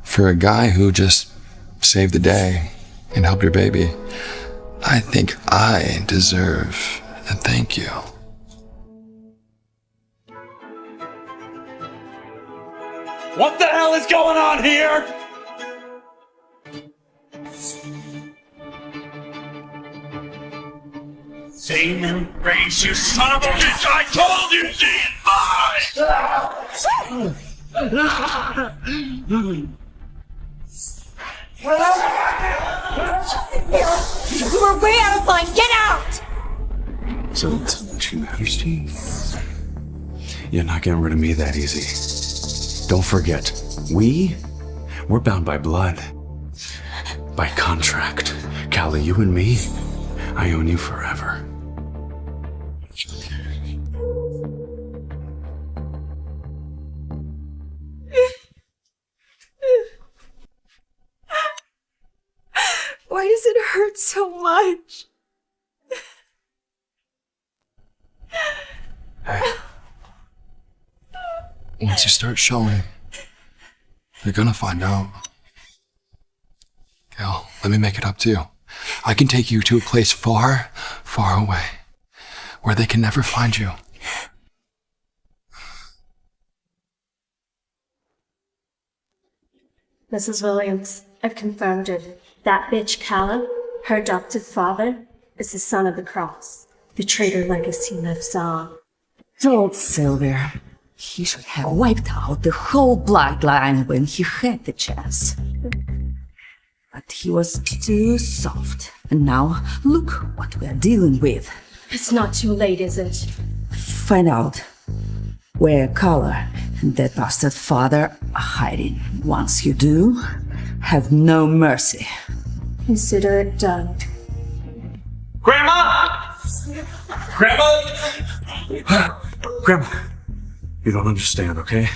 For a guy who just saved the day and helped your baby, I think I deserve a thank you. What the hell is going on here? Damon, raise you son of a bitch! I told you We're way out of line. Get out! So that's what she matters to you? You're not getting rid of me that easy. Don't forget, we're bound by blood. By contract. Callie, you and me, I own you forever. Why does it hurt so much? Once you start showing, they're gonna find out. Gal, let me make it up to you. I can take you to a place far, far away, where they can never find you. Mrs. Williams, I've confirmed it. That bitch Callum, her adopted father, is the son of the cross. The traitor legacy lives on. Told Sylvia he should have wiped out the whole bloodline when he had the chance. But he was too soft. And now, look what we're dealing with. It's not too late, is it? Find out where Collar and that bastard father are hiding. Once you do, have no mercy. Consider it done. Grandma! Grandma! Grandma, you don't understand, okay?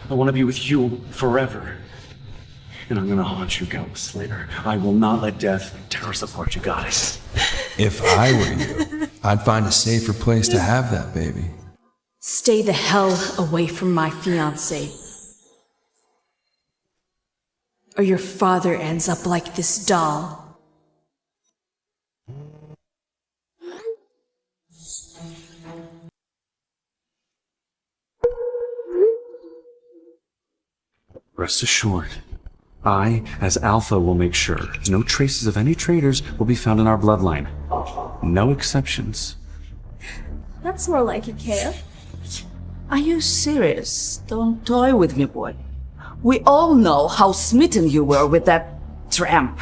I want to be with you forever. And I'm gonna haunt you, Gallus, later. I will not let death tear us apart, you guys. If I were you, I'd find a safer place to have that baby. Stay the hell away from my fiancé. Or your father ends up like this doll. Rest assured, I, as Alpha, will make sure no traces of any traitors will be found in our bloodline. No exceptions. That's more like it, Kale. Are you serious? Don't toy with me, boy. We all know how smitten you were with that tramp.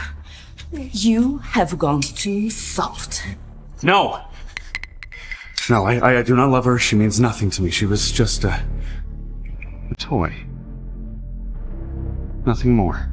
You have gone too soft. No! No, I do not love her. She means nothing to me. She was just a toy. Nothing more.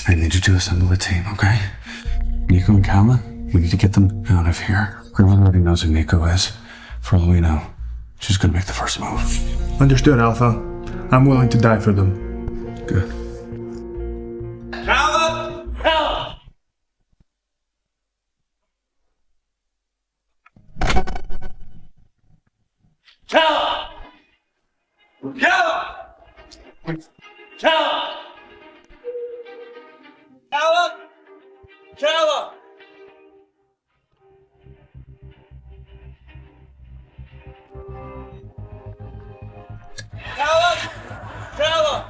I need you to assemble a team, okay? Nico and Kala, we need to get them out of here. Grandmother already knows who Nico is. For all we know, she's gonna make the first move. Understood, Alpha. I'm willing to die for them. Good. Kala! Kala! Kala! Kala! Kala! Kala! Kala! Kala! Kala!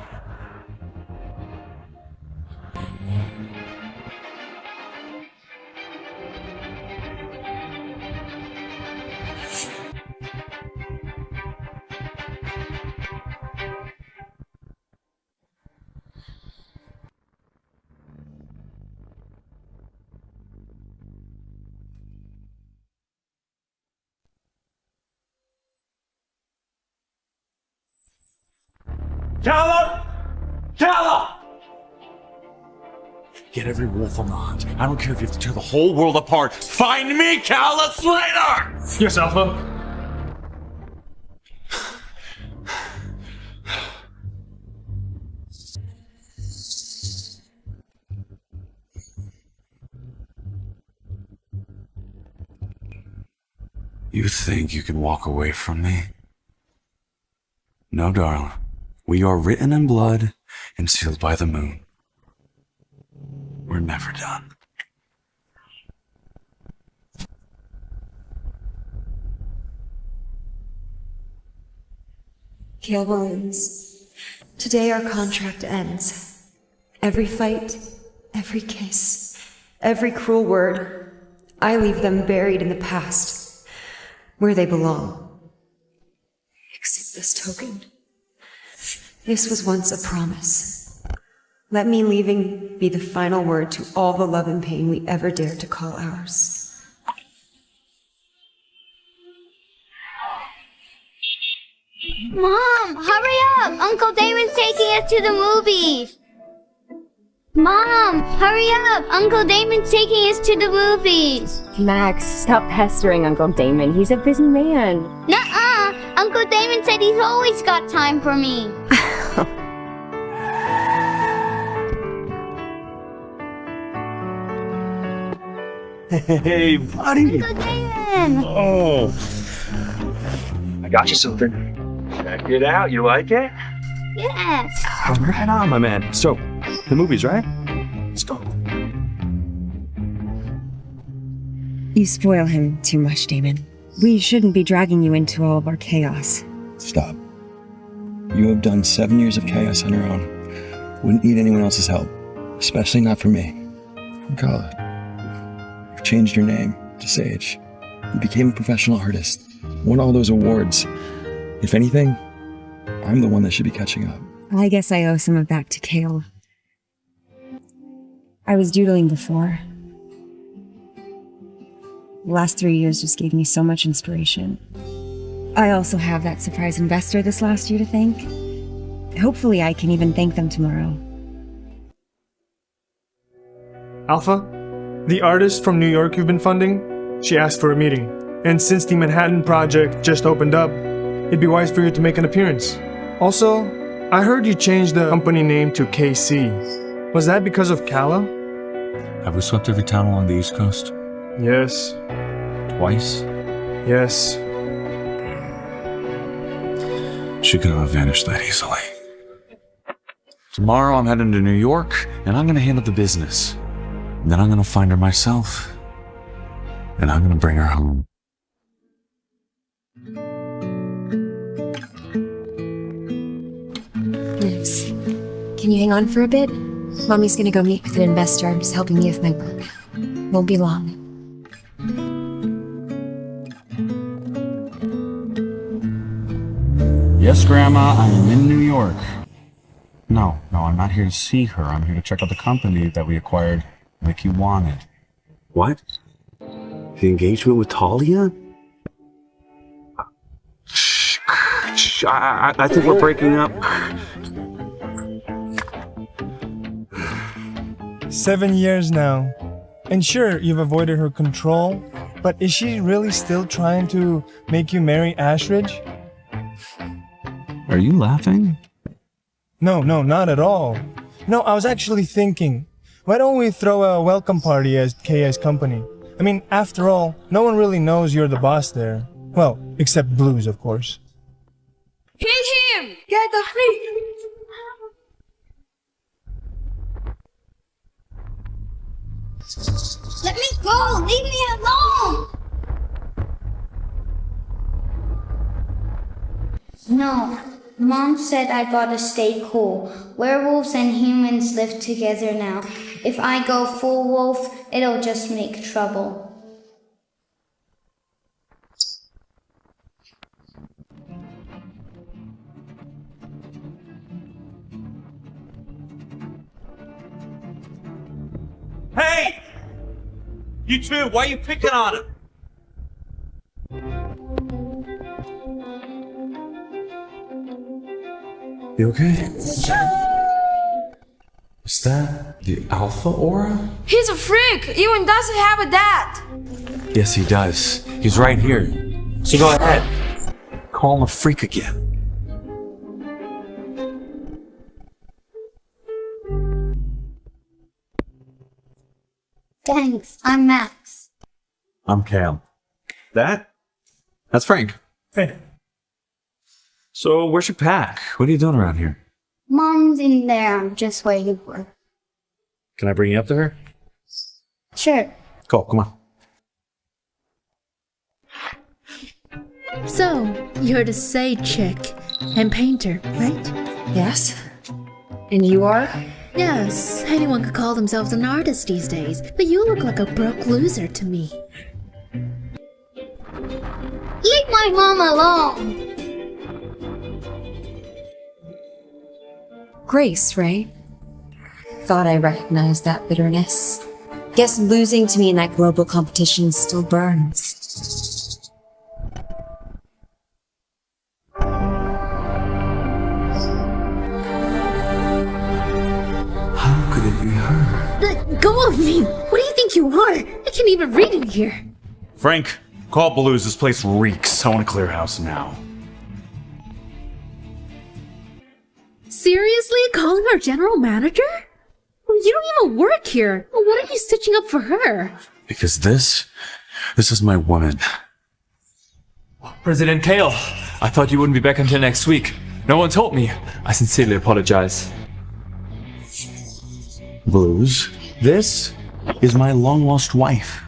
Kala! Kala! Get every wolf on the hunt. I don't care if you have to tear the whole world apart. Find me, Kala Slater! Yes, Alpha. You think you can walk away from me? No, darling. We are written in blood and sealed by the moon. We're never done. Cale Williams, today our contract ends. Every fight, every kiss, every cruel word, I leave them buried in the past, where they belong. Accept this token. This was once a promise. Let me leaving be the final word to all the love and pain we ever dared to call ours. Mom, hurry up! Uncle Damon's taking us to the movies! Mom, hurry up! Uncle Damon's taking us to the movies! Max, stop pestering Uncle Damon. He's a busy man. Nuh-uh! Uncle Damon said he's always got time for me. Hey, buddy! Uncle Damon! Oh! I got you something. Check it out. You like it? Yes! Right on, my man. So, the movies, right? Let's go. You spoil him too much, Damon. We shouldn't be dragging you into all of our chaos. Stop. You have done 7 years of chaos on your own. Wouldn't need anyone else's help. Especially not for me. Kala, you've changed your name to Sage. You became a professional artist. Won all those awards. If anything, I'm the one that should be catching up. I guess I owe some of that to Cale. I was doodling before. The last 3 years just gave me so much inspiration. I also have that surprise investor this last year to thank. Hopefully I can even thank them tomorrow. Alpha, the artist from New York you've been funding, she asked for a meeting. And since the Manhattan project just opened up, it'd be wise for you to make an appearance. Also, I heard you changed the company name to KC. Was that because of Kala? Have we swept every town along the East Coast? Yes. Twice? Yes. She couldn't have vanished that easily. Tomorrow I'm heading to New York, and I'm gonna handle the business. And then I'm gonna find her myself, and I'm gonna bring her home. Nice. Can you hang on for a bit? Mommy's gonna go meet with an investor who's helping me with my work. Won't be long. Yes, Grandma, I am in New York. No, I'm not here to see her. I'm here to check out the company that we acquired like you wanted. What? The engagement with Talia? Shh, I think we're breaking up. 7 years now. And sure, you've avoided her control, but is she really still trying to make you marry Ashridge? Are you laughing? No, not at all. No, I was actually thinking, why don't we throw a welcome party as KS company? I mean, after all, no one really knows you're the boss there. Well, except Blues, of course. Hit him! Get the freak! Let me go! Leave me alone! No. Mom said I gotta stay cool. Werewolves and humans live together now. If I go full wolf, it'll just make trouble. Hey! You two, why are you picking on him? You okay? Is that the alpha aura? He's a freak! Even doesn't have a dad! Yes, he does. He's right here. So go ahead. Call him a freak again. Thanks, I'm Max. I'm Cam. That's Frank. Hey. So, where's your pack? What are you doing around here? Mom's in there, I'm just waiting for her. Can I bring you up to her? Sure. Cool, come on. So, you're the sage chick and painter, right? Yes. And you are? Yes, anyone could call themselves an artist these days, but you look like a broke loser to me. Leave my mom alone! Grace, right? Thought I recognized that bitterness. Guess losing to me in that global competition still burns. How could it be her? Let go of me! What do you think you are? I can't even read in here. Frank, call Blues. This place reeks. I want to clear house now. Seriously? Calling her general manager? You don't even work here. What are you stitching up for her? Because this is my woman. President Kale, I thought you wouldn't be back until next week. No one told me. I sincerely apologize. Blues, this is my long-lost wife.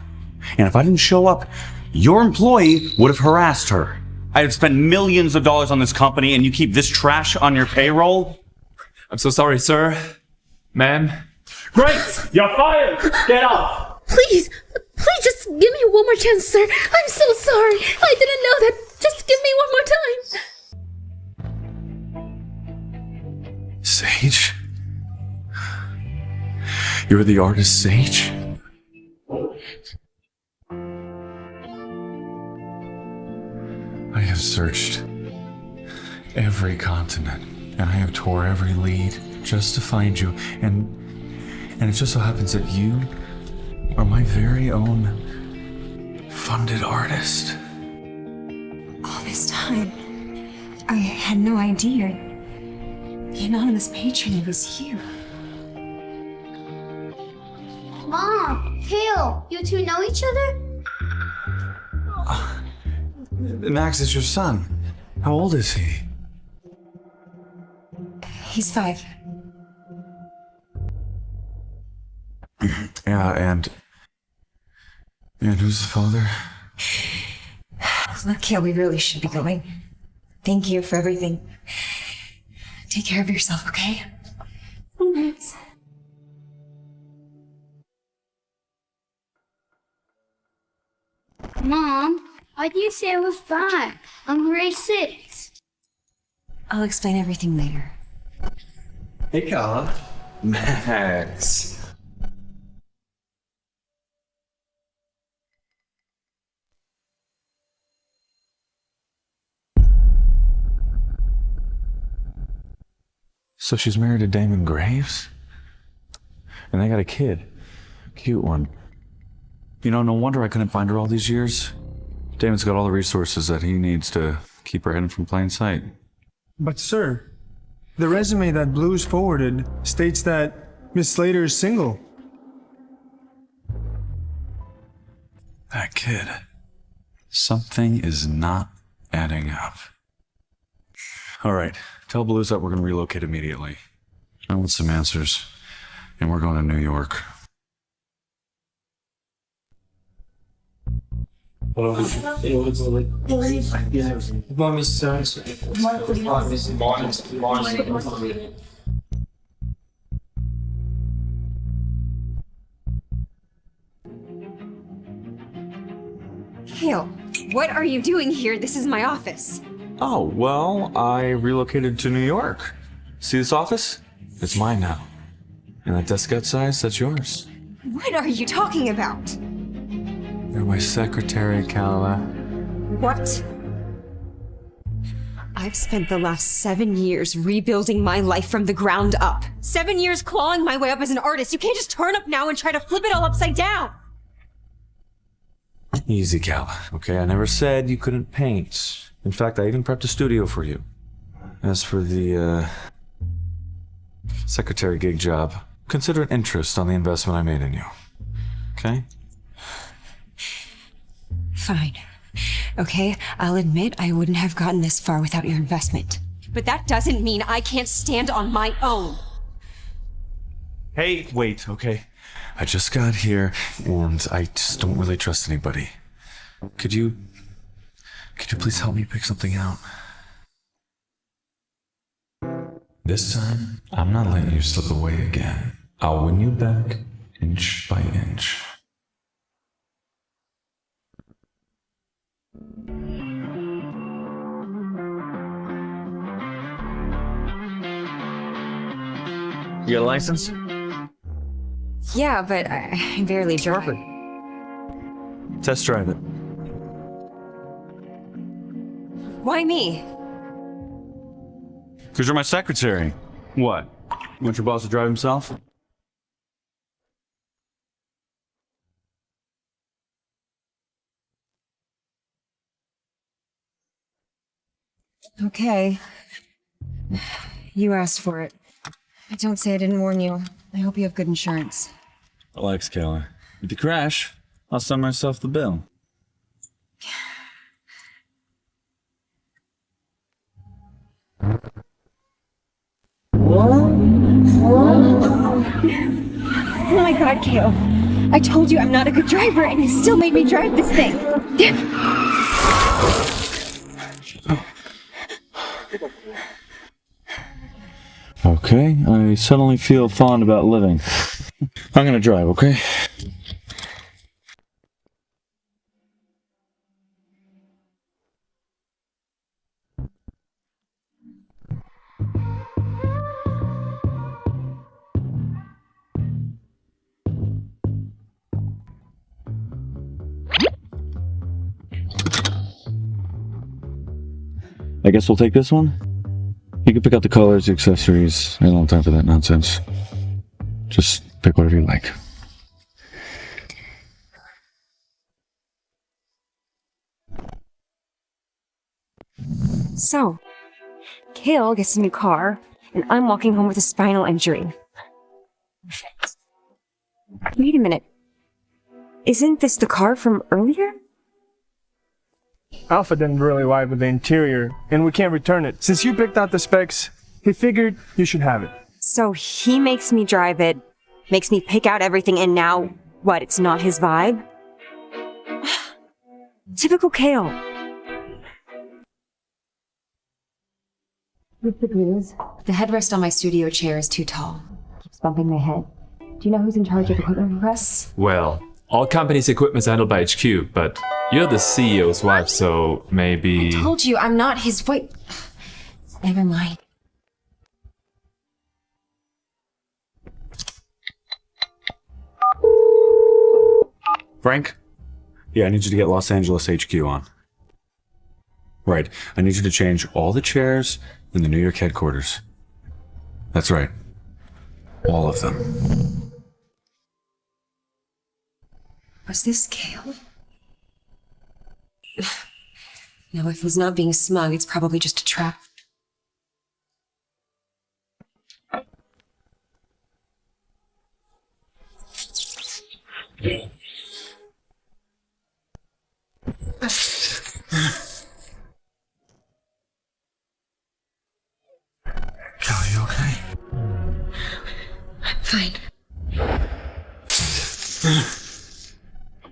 And if I didn't show up, your employee would have harassed her. I have spent millions of dollars on this company and you keep this trash on your payroll? I'm so sorry, sir. Ma'am. Great! You're fired! Get out! Please just give me one more chance, sir. I'm so sorry. I didn't know that. Just give me one more time. Sage? You're the artist Sage? I have searched every continent, and I have tore every lead just to find you, and it just so happens that you are my very own funded artist. All this time, I had no idea the anonymous patron was you. Mom, Kale, you two know each other? Max is your son. How old is he? He's 5. Yeah, and who's the father? Look, Kale, we really should be going. Thank you for everything. Take care of yourself, okay? Thanks. Mom, why do you say I was 5? I'm grade 6. I'll explain everything later. Hey, Kala. Max. So she's married to Damon Graves? And I got a kid. Cute one. You know, no wonder I couldn't find her all these years. Damon's got all the resources that he needs to keep her hidden from plain sight. But sir, the resume that Blues forwarded states that Miss Slater is single. That kid. Something is not adding up. All right, tell Blues that we're going to relocate immediately. I want some answers, and we're going to New York. Kale, what are you doing here? This is my office. Oh, well, I relocated to New York. See this office? It's mine now. And that desk outside, that's yours. What are you talking about? You're my secretary, Calla. What? I've spent the last 7 years rebuilding my life from the ground up. 7 years clawing my way up as an artist. You can't just turn up now and try to flip it all upside down. Easy, Calla, okay? I never said you couldn't paint. In fact, I even prepped a studio for you. As for the, secretary gig job, consider an interest on the investment I made in you. Okay? Fine. Okay, I'll admit I wouldn't have gotten this far without your investment. But that doesn't mean I can't stand on my own. Hey, wait, okay? I just got here, and I just don't really trust anybody. Could you please help me pick something out? This time, I'm not letting you slip away again. I'll win you back inch by inch. You got a license? Yeah, but I barely drive. Test drive it. Why me? Because you're my secretary. What? You want your boss to drive himself? Okay. You asked for it. Don't say I didn't warn you. I hope you have good insurance. Relax, Calla. If you crash, I'll send myself the bill. Oh my god, Kale. I told you I'm not a good driver and you still made me drive this thing. Okay, I suddenly feel fond about living. I'm gonna drive, okay? I guess we'll take this one? You can pick out the colors, the accessories. I don't have time for that nonsense. Just pick whatever you like. So, Kale gets a new car, and I'm walking home with a spinal injury. Perfect. Wait a minute. Isn't this the car from earlier? Alpha didn't really vibe with the interior, and we can't return it. Since you picked out the specs, he figured you should have it. So he makes me drive it, makes me pick out everything, and now, what, it's not his vibe? Typical Kale. What's the news? The headrest on my studio chair is too tall. Keeps bumping my head. Do you know who's in charge of equipment requests? Well, all company's equipment's handled by HQ, but you're the CEO's wife, so maybe... I told you I'm not his wife. Never mind. Frank? Yeah, I need you to get Los Angeles HQ on. Right, I need you to change all the chairs in the New York headquarters. That's right. All of them. Was this Kale? No, if he's not being smug, it's probably just a trap. Kelly, you okay? I'm fine.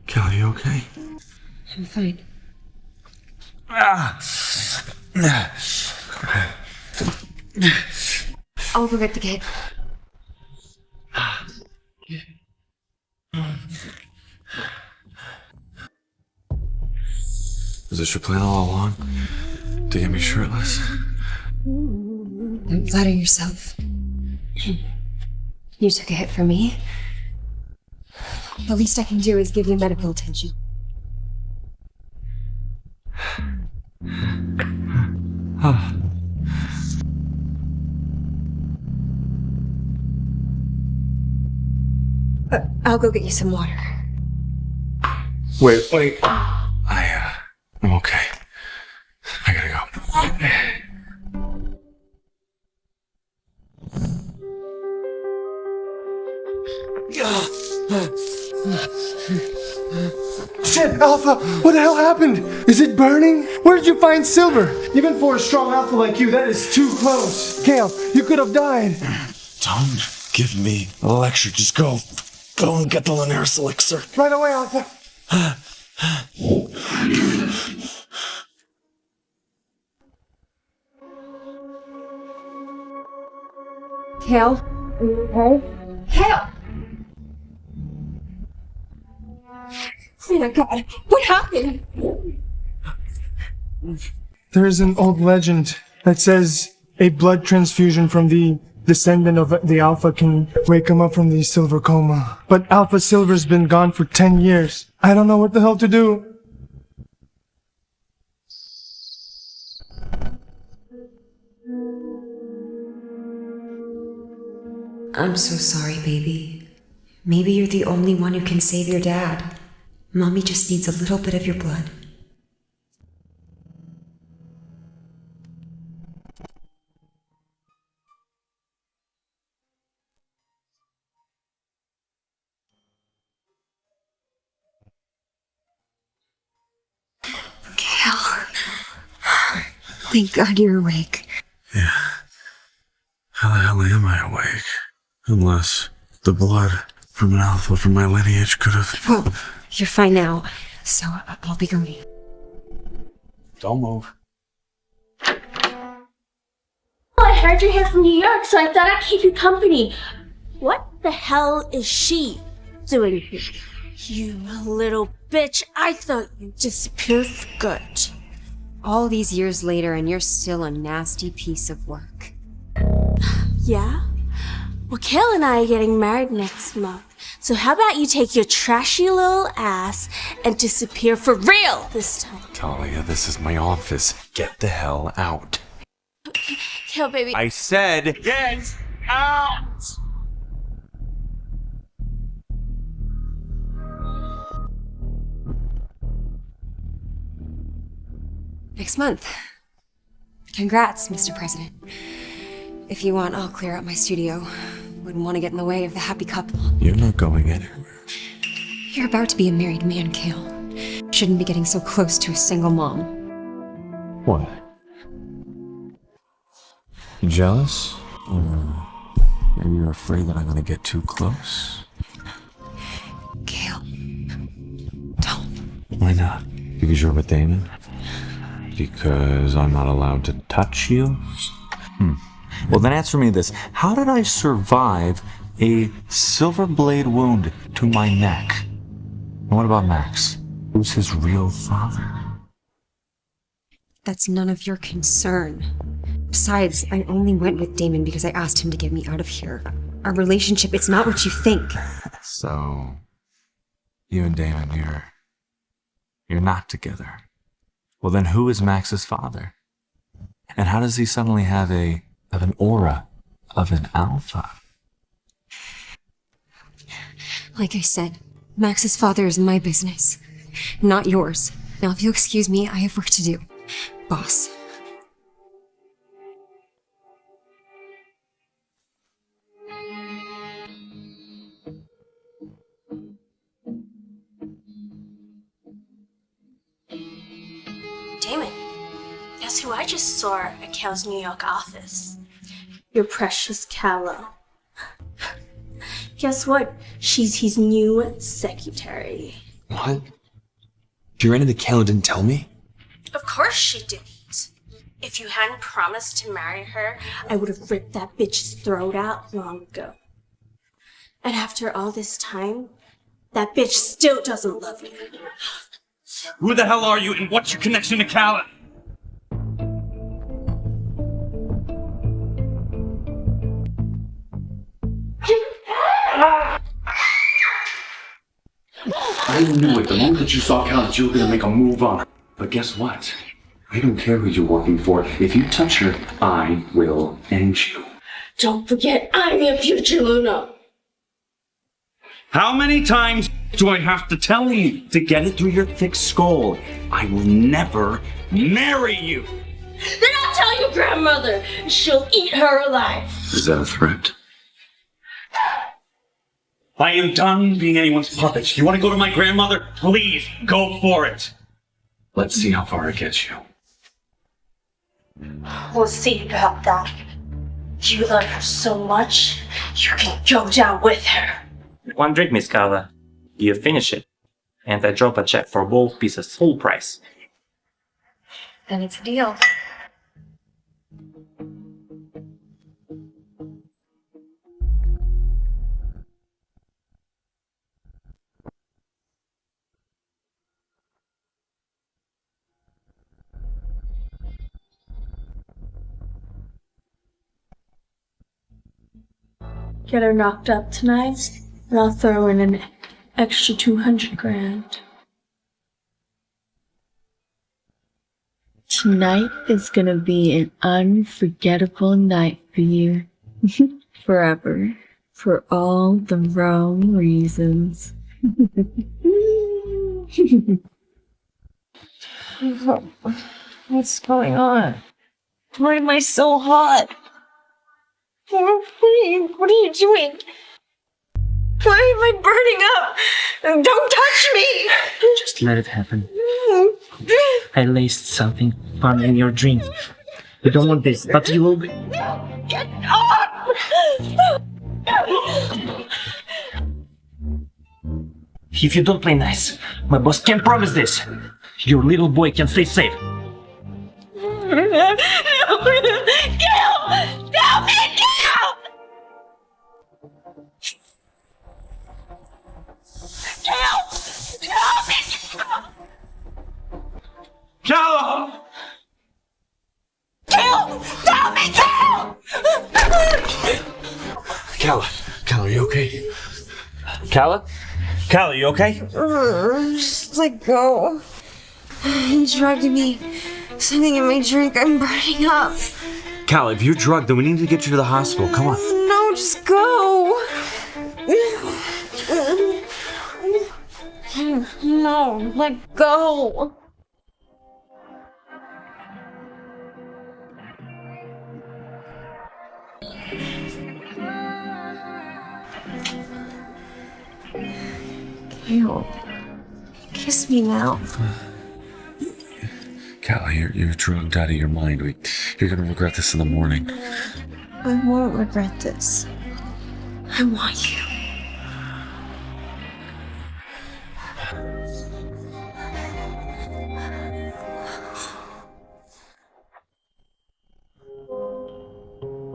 Kelly, you okay? I'm fine. I'll go get the kid. Was this your plan all along? To get me shirtless? Don't flatter yourself. You took a hit for me. The least I can do is give you medical attention. I'll go get you some water. Wait. I'm okay. I gotta go. Shit, Alpha! What the hell happened? Is it burning? Where did you find silver? Even for a strong Alpha like you, that is too close. Kale, you could have died. Don't give me a lecture. Just go and get the Linares elixir. Right away, Alpha. Kale? Are you okay? Kale! Oh my god, what happened? There is an old legend that says a blood transfusion from the descendant of the Alpha can wake him up from the silver coma. But Alpha Silver's been gone for 10 years. I don't know what the hell to do. I'm so sorry, baby. Maybe you're the only one who can save your dad. Mommy just needs a little bit of your blood. Kale. Thank God you're awake. Yeah. How the hell am I awake? Unless the blood from an Alpha from my lineage could have... Well, you're fine now, so I'll be going. Don't move. Oh, I heard you're here from New York, so I thought I'd keep you company. What the hell is she doing here? You little bitch, I thought you disappeared for good. All these years later, and you're still a nasty piece of work. Yeah? Well, Kale and I are getting married next month. So how about you take your trashy little ass and disappear for real this time? Talia, this is my office. Get the hell out. Kale, baby. I said Get out! Next month. Congrats, Mr. President. If you want, I'll clear out my studio. Wouldn't want to get in the way of the happy couple. You're not going anywhere. You're about to be a married man, Kale. Shouldn't be getting so close to a single mom. What? You jealous? Or maybe you're afraid that I'm gonna get too close? Kale. Don't. Why not? Because you're with Damon? Because I'm not allowed to touch you? Well, then answer me this. How did I survive a silver blade wound to my neck? And what about Max? Who's his real father? That's none of your concern. Besides, I only went with Damon because I asked him to get me out of here. Our relationship, it's not what you think. So, you and Damon, you're not together. Well, then who is Max's father? And how does he suddenly have an aura of an alpha? Like I said, Max's father is my business, not yours. Now, if you'll excuse me, I have work to do. Boss. Damon, guess who I just saw at Cal's New York office? Your precious Calla. Guess what? She's his new secretary. What? You ran into Cal and didn't tell me? Of course she didn't. If you hadn't promised to marry her, I would have ripped that bitch's throat out long ago. And after all this time, that bitch still doesn't love me. Who the hell are you and what's your connection to Calla? I knew it the moment that you saw Calla that you were gonna make a move on her. But guess what? I don't care who you're working for. If you touch her, I will end you. Don't forget, I'm your future Luna. How many times do I have to tell you to get it through your thick skull? I will never marry you. Then I'll tell your grandmother. She'll eat her alive. Is that a threat? I am done being anyone's puppet. You want to go to my grandmother? Please, go for it. Let's see how far it gets you. We'll see about that. You love her so much, you can go down with her. One drink, Miss Calla. You finish it. And I drop a check for both pieces full price. Then it's a deal. Get her knocked up tonight, and I'll throw in an extra 200 grand. Tonight is gonna be an unforgettable night for you. Forever. For all the wrong reasons. What's going on? Why am I so hot? What are you doing? Why am I burning up? Don't touch me! Just let it happen. I laced something fun in your drink. You don't want this, but you will be... Get off! If you don't play nice, my boss can't promise this. Your little boy can stay safe. Kill! Help me, kill! Help me! Calla! Kill! Help me, kill! Calla, Calla, are you okay? Calla? Calla, you okay? Just let go. He drugged me. Something in my drink. I'm burning up. Calla, if you're drugged, then we need to get you to the hospital. Come on. No, just go. No, let go. Kale, kiss me now. Calla, you're drugged out of your mind. You're gonna regret this in the morning. I won't regret this. I want you.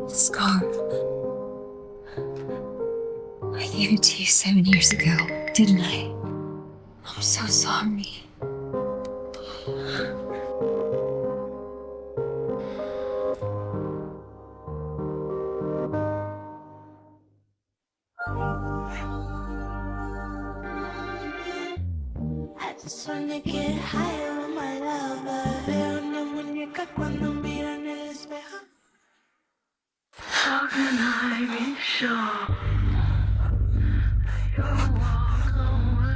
Scar. I gave it to you 7 years ago, didn't I? I'm so sorry. I just wanna get higher on my lover. Veo una muñeca cuando miro en el espejo. How can I be sure that you'll walk away?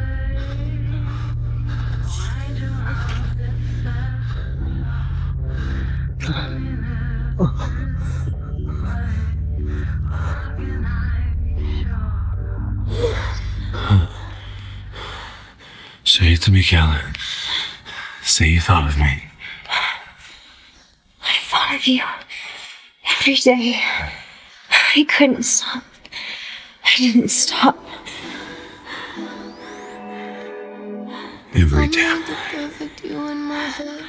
it to me, Kala. Say you thought of me. I thought of you every day. I couldn't stop. I didn't stop. Every day. The perfect you in my head.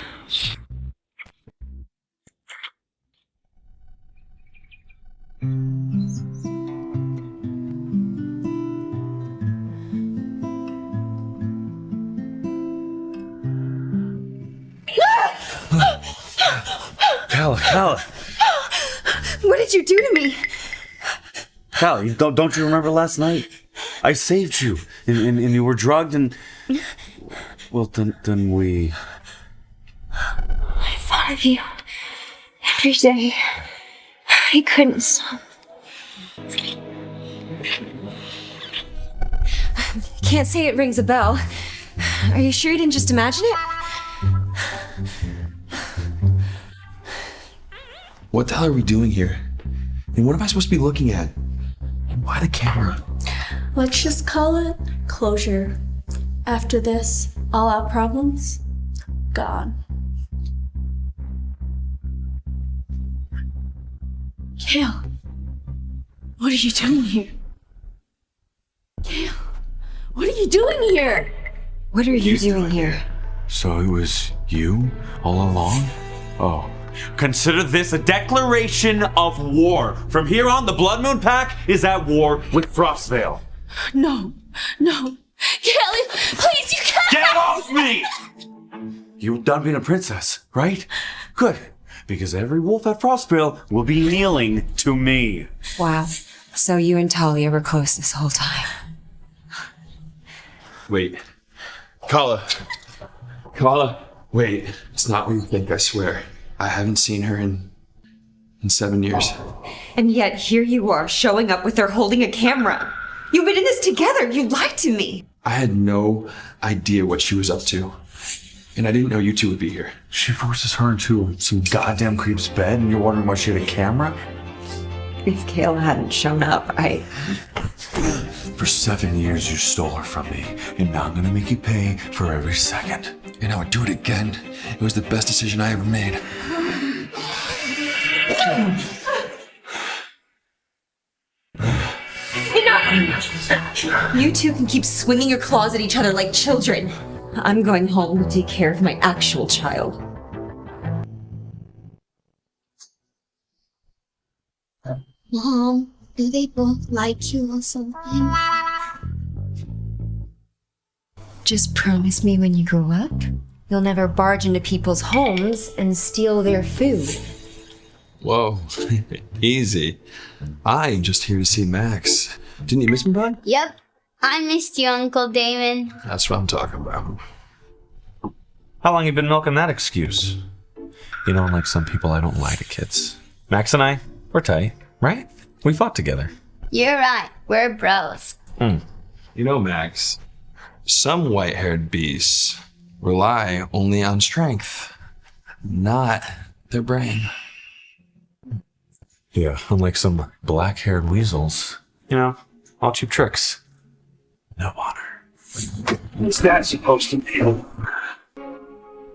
Kala. What did you do to me? Kala, don't you remember last night? I saved you, and you were drugged, and... Well, then we... I thought of you every day. I couldn't stop. Can't say it rings a bell. Are you sure you didn't just imagine it? What the hell are we doing here? And what am I supposed to be looking at? And why the camera? Let's just call it closure. After this, all our problems, gone. Kale, what are you doing here? Kale, what are you doing here? What are you doing here? So it was you all along? Oh. Consider this a declaration of war. From here on, the Blood Moon Pack is at war with Frostvale. No. Kelly, please, you can't! Get off me! You're done being a princess, right? Good. Because every wolf at Frostvale will be kneeling to me. Wow. So you and Talia were close this whole time. Wait. Kala. Wait. It's not what you think, I swear. I haven't seen her in 7 years. And yet here you are, showing up with her holding a camera. You've been in this together. You lied to me. I had no idea what she was up to. And I didn't know you two would be here. She forces her into some goddamn creep's bed and you're wondering why she had a camera? If Kayla hadn't shown up, For 7 years you stole her from me, and now I'm gonna make you pay for every second. And I would do it again. It was the best decision I ever made. Enough! You two can keep swinging your claws at each other like children. I'm going home to take care of my actual child. Mom, do they both like you or something? Just promise me when you grow up, you'll never barge into people's homes and steal their food. Whoa. Easy. I'm just here to see Max. Didn't you miss me, bud? Yep. I missed you, Uncle Damon. That's what I'm talking about. How long you been milking that excuse? You know, unlike some people, I don't lie to kids. Max and I, we're tight, right? We fought together. You're right. We're bros. You know, Max, some white-haired beasts rely only on strength, not their brain. Yeah, unlike some black-haired weasels. You know, all cheap tricks. No honor. What's that supposed to mean?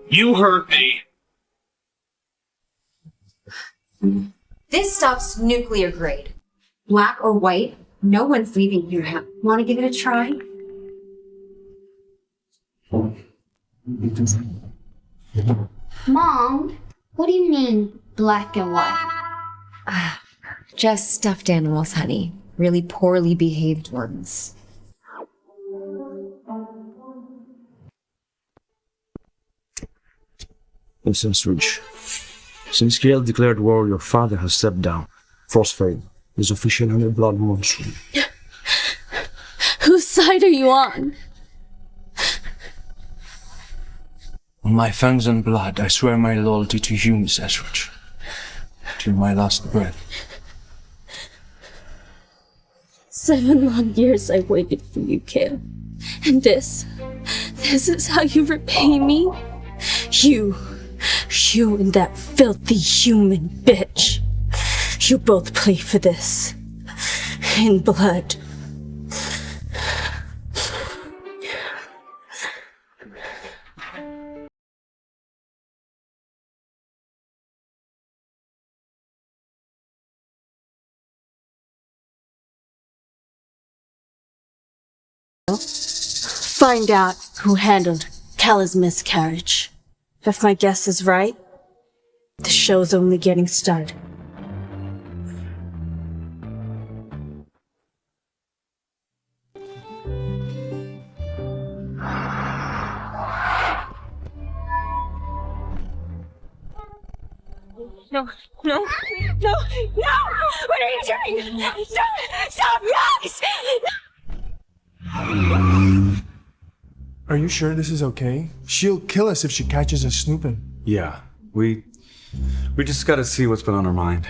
You heard me. This stuff's nuclear grade. Black or white, no one's leaving here. Want to give it a try? Mom, what do you mean, black and white? Just stuffed animals, honey. Really poorly behaved ones. Listen, Switch. Since Gale declared war, your father has stepped down. Frostfade is officially under Blood Moon. Whose side are you on? On my fangs and blood, I swear my loyalty to you, Miss Ashwich. Till my last breath. 7 long years I waited for you, Kale. And this is how you repay me? You and that filthy human bitch. You both play for this. In blood. Find out who handled Kalla's miscarriage. If my guess is right, the show's only getting started. No, no, no, no! What are you doing? Stop! Stop, Max! Are you sure this is okay? She'll kill us if she catches us snooping. Yeah, we just gotta see what's been on her mind.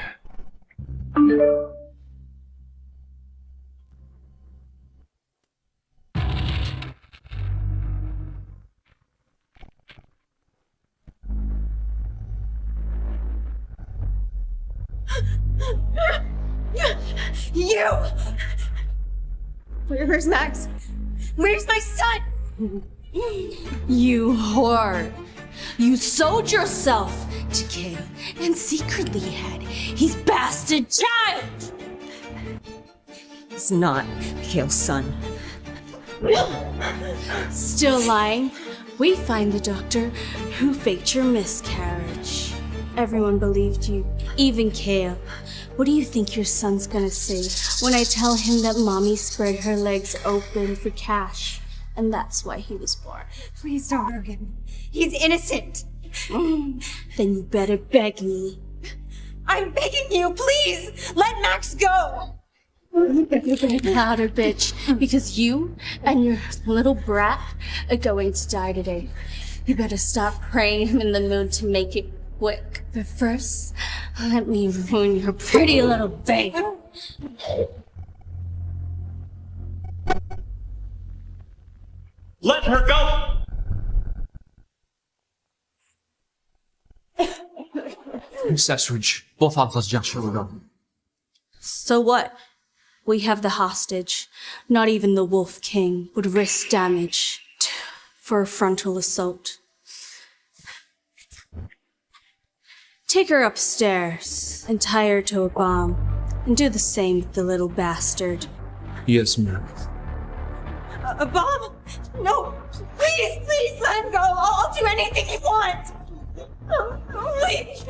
You! Where's Max? Where's my son? You whore! You sold yourself to Kale and secretly had his bastard child! He's not Kale's son. Still lying? We find the doctor who faked your miscarriage. Everyone believed you, even Kale. What do you think your son's gonna say when I tell him that mommy spread her legs open for cash and that's why he was born? Please don't hurt him. He's innocent. Then you better beg me. I'm begging you, please! Let Max go! Louder, bitch, because you and your little brat are going to die today. You better stop praying I'm in the mood to make it quick. But first, let me ruin your pretty little baby. Let her go! Princess Ridge, both of us just showed up. So what? We have the hostage. Not even the Wolf King would risk damage for a frontal assault. Take her upstairs and tie her to a bomb, and do the same with the little bastard. Yes, ma'am. A bomb? No! Please, please let him go! I'll do anything you want! Please!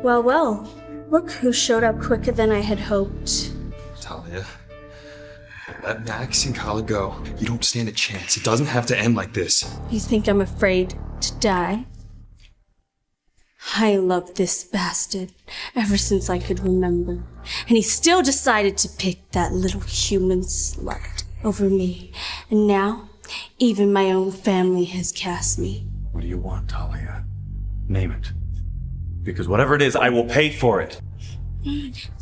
Well, well. Look who showed up quicker than I had hoped. Talia, let Max and Kala go. You don't stand a chance. It doesn't have to end like this. You think I'm afraid to die? I loved this bastard ever since I could remember. And he still decided to pick that little human slut over me. And now, even my own family has cast me. What do you want, Talia? Name it. Because whatever it is, I will pay for it.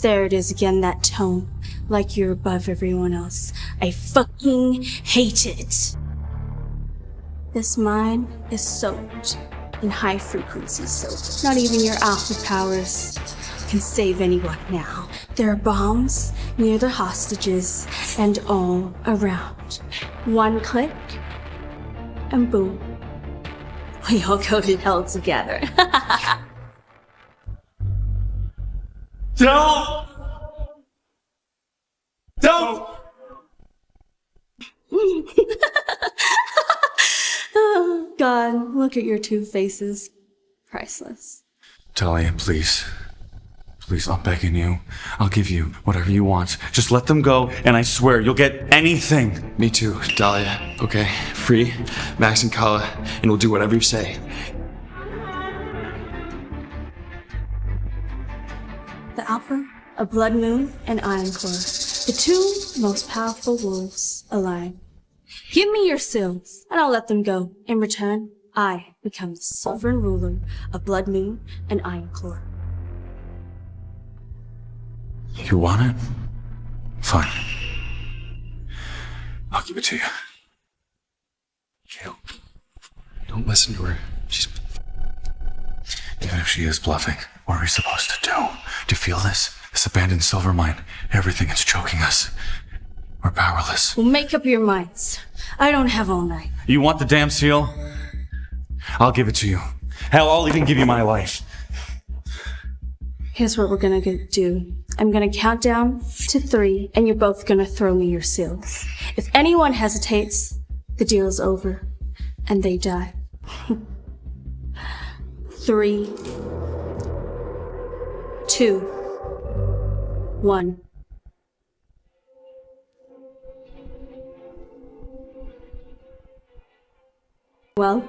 There it is again, that tone. Like you're above everyone else. I fucking hate it. This mine is soaked in high frequency soap. Not even your alpha powers can save anyone now. There are bombs near the hostages and all around. One click, and boom. We all go to hell together. Don't! Don't! Oh, God, look at your two faces. Priceless. Talia, please. Please, I'm begging you. I'll give you whatever you want. Just let them go, and I swear you'll get anything. Me too, Dahlia. Okay, free Max and Kala, and we'll do whatever you say. The Alpha, a Blood Moon, and Ironcore. The two most powerful wolves alive. Give me your seals, and I'll let them go. In return, I become the sovereign ruler of Blood Moon and Ironcore. You want it? Fine. I'll give it to you. Kale, don't listen to her. She's... Even if she is bluffing, what are we supposed to do? Do you feel this? This abandoned silver mine. Everything is choking us. We're powerless. Well, make up your minds. I don't have all night. You want the damn seal? I'll give it to you. Hell, I'll even give you my life. Here's what we're gonna do. I'm gonna count down to 3, and you're both gonna throw me your seals. If anyone hesitates, the deal's over, and they die. 3, 2, 1. Well?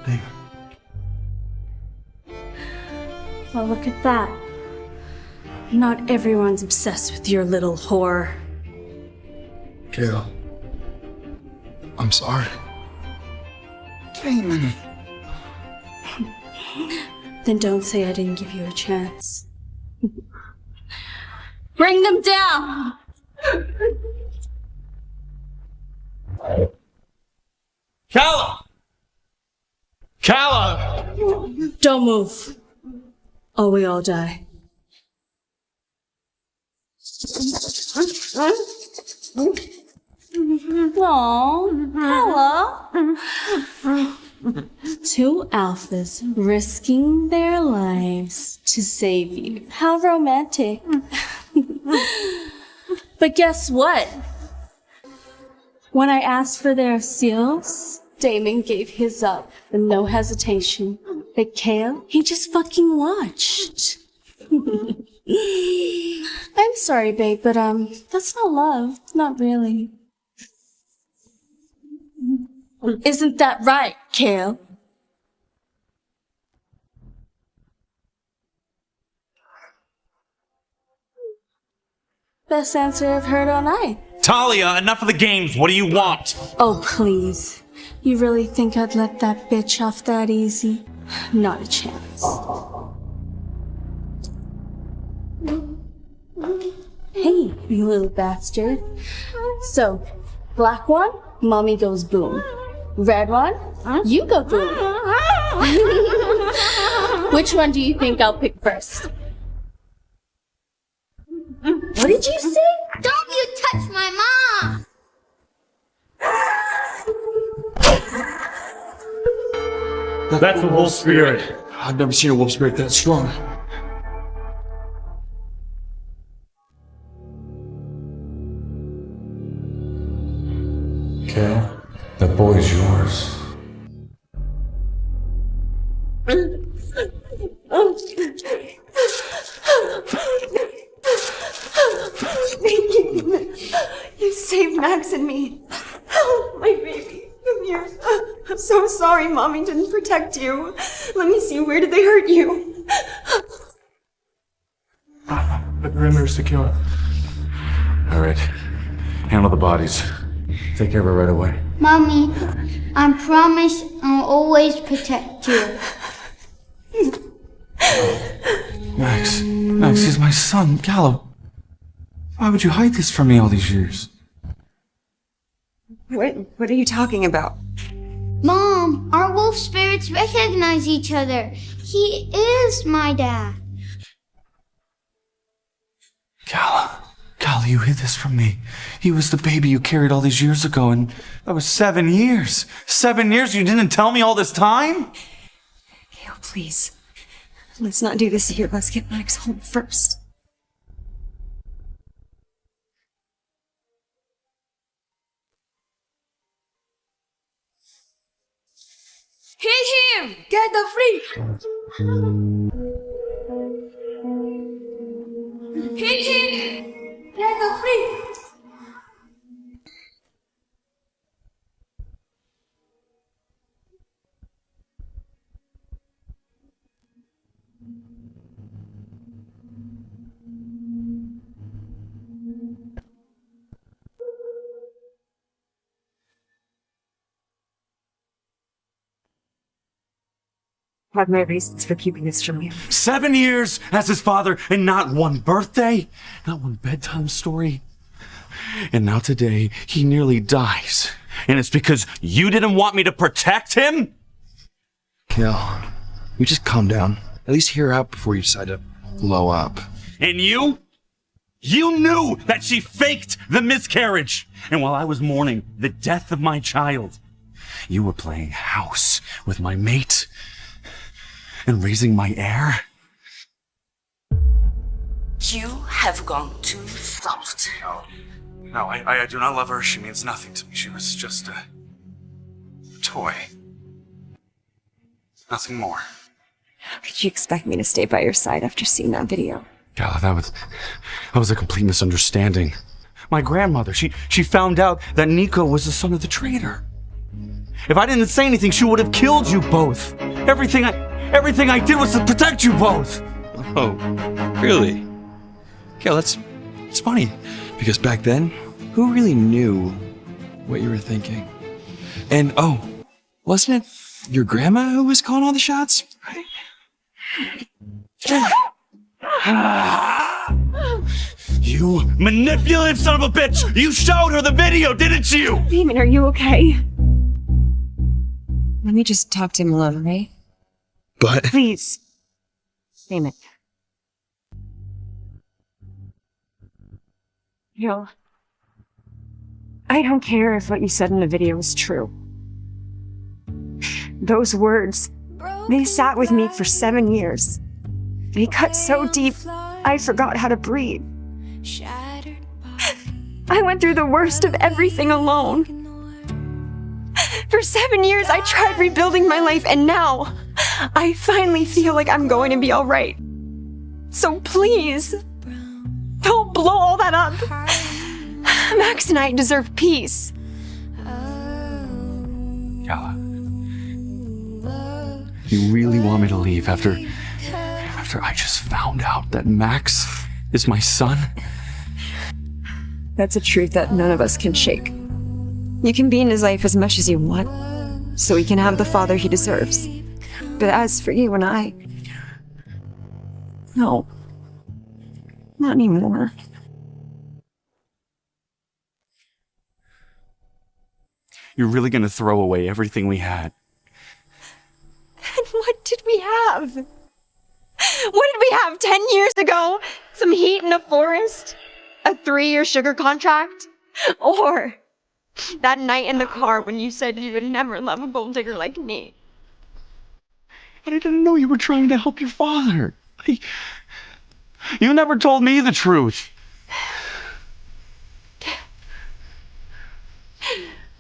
Damon. Well, look at that. Not everyone's obsessed with your little whore. Kale. I'm sorry. Damon. Then don't say I didn't give you a chance. Bring them down! Calla! Calla! Don't move. Or we all die. Aww, hello. 2 alphas risking their lives to save you. How romantic. But guess what? When I asked for their seals, Damon gave his up with no hesitation. But Kale, he just fucking watched. I'm sorry, babe, but that's not love. Not really. Isn't that right, Kale? Best answer I've heard all night. Talia, enough of the games. What do you want? Oh, please. You really think I'd let that bitch off that easy? Not a chance. Hey, you little bastard. So, black one, mommy goes boom. Red one, you go boom. Which one do you think I'll pick first? What did you say? Don't you touch my mom! That's a wolf spirit. I've never seen a wolf spirit that strong. Kale, the boy's yours. Thank you. You saved Max and me. Oh, my baby. Come here. I'm so sorry Mommy didn't protect you. Let me see, where did they hurt you? The perimeter's secure. All right. Handle the bodies. Take care of her right away. Mommy, I promise I'll always protect you. Max, he's my son, Gallo. Why would you hide this from me all these years? What are you talking about? Mom, our wolf spirits recognize each other. He is my dad. Gallo, you hid this from me. He was the baby you carried all these years ago, and that was 7 years. 7 years you didn't tell me all this time? Kale, please. Let's not do this here. Let's get Max home first. Hit him! Get the freak! Hit him! Get the freak! I have my reasons for keeping this from you. 7 years as his father, and not one birthday, not one bedtime story. And now today, he nearly dies. And it's because you didn't want me to protect him? Kale, you just calm down. At least hear her out before you decide to blow up. And you? You knew that she faked the miscarriage. And while I was mourning the death of my child, You were playing house with my mate and raising my heir. You have gone too soft. No, I do not love her. She means nothing to me. She was just a toy. Nothing more. How could you expect me to stay by your side after seeing that video? Gala, that was a complete misunderstanding. My grandmother, she found out that Nico was the son of the traitor. If I didn't say anything, she would have killed you both. Everything I did was to protect you both. Oh, really? Yeah, it's funny, because back then, who really knew what you were thinking? And oh, wasn't it your grandma who was calling all the shots? Right? You manipulative son of a bitch! You showed her the video, didn't you? Damon, are you okay? Let me just talk to him alone, right? But... Please. Damon. I don't care if what you said in the video is true. Those words, they sat with me for 7 years. They cut so deep, I forgot how to breathe. I went through the worst of everything alone. For 7 years, I tried rebuilding my life, and now I finally feel like I'm going to be all right. So please, don't blow all that up. Max and I deserve peace. Gala, you really want me to leave after I just found out that Max is my son? That's a truth that none of us can shake. You can be in his life as much as you want, so he can have the father he deserves. But as for you and I, no, not anymore. You're really gonna throw away everything we had? And what did we have? What did we have 10 years ago? Some heat in a forest? A 3-year sugar contract? Or that night in the car when you said you would never love a gold digger like me? But I didn't know you were trying to help your father. You never told me the truth.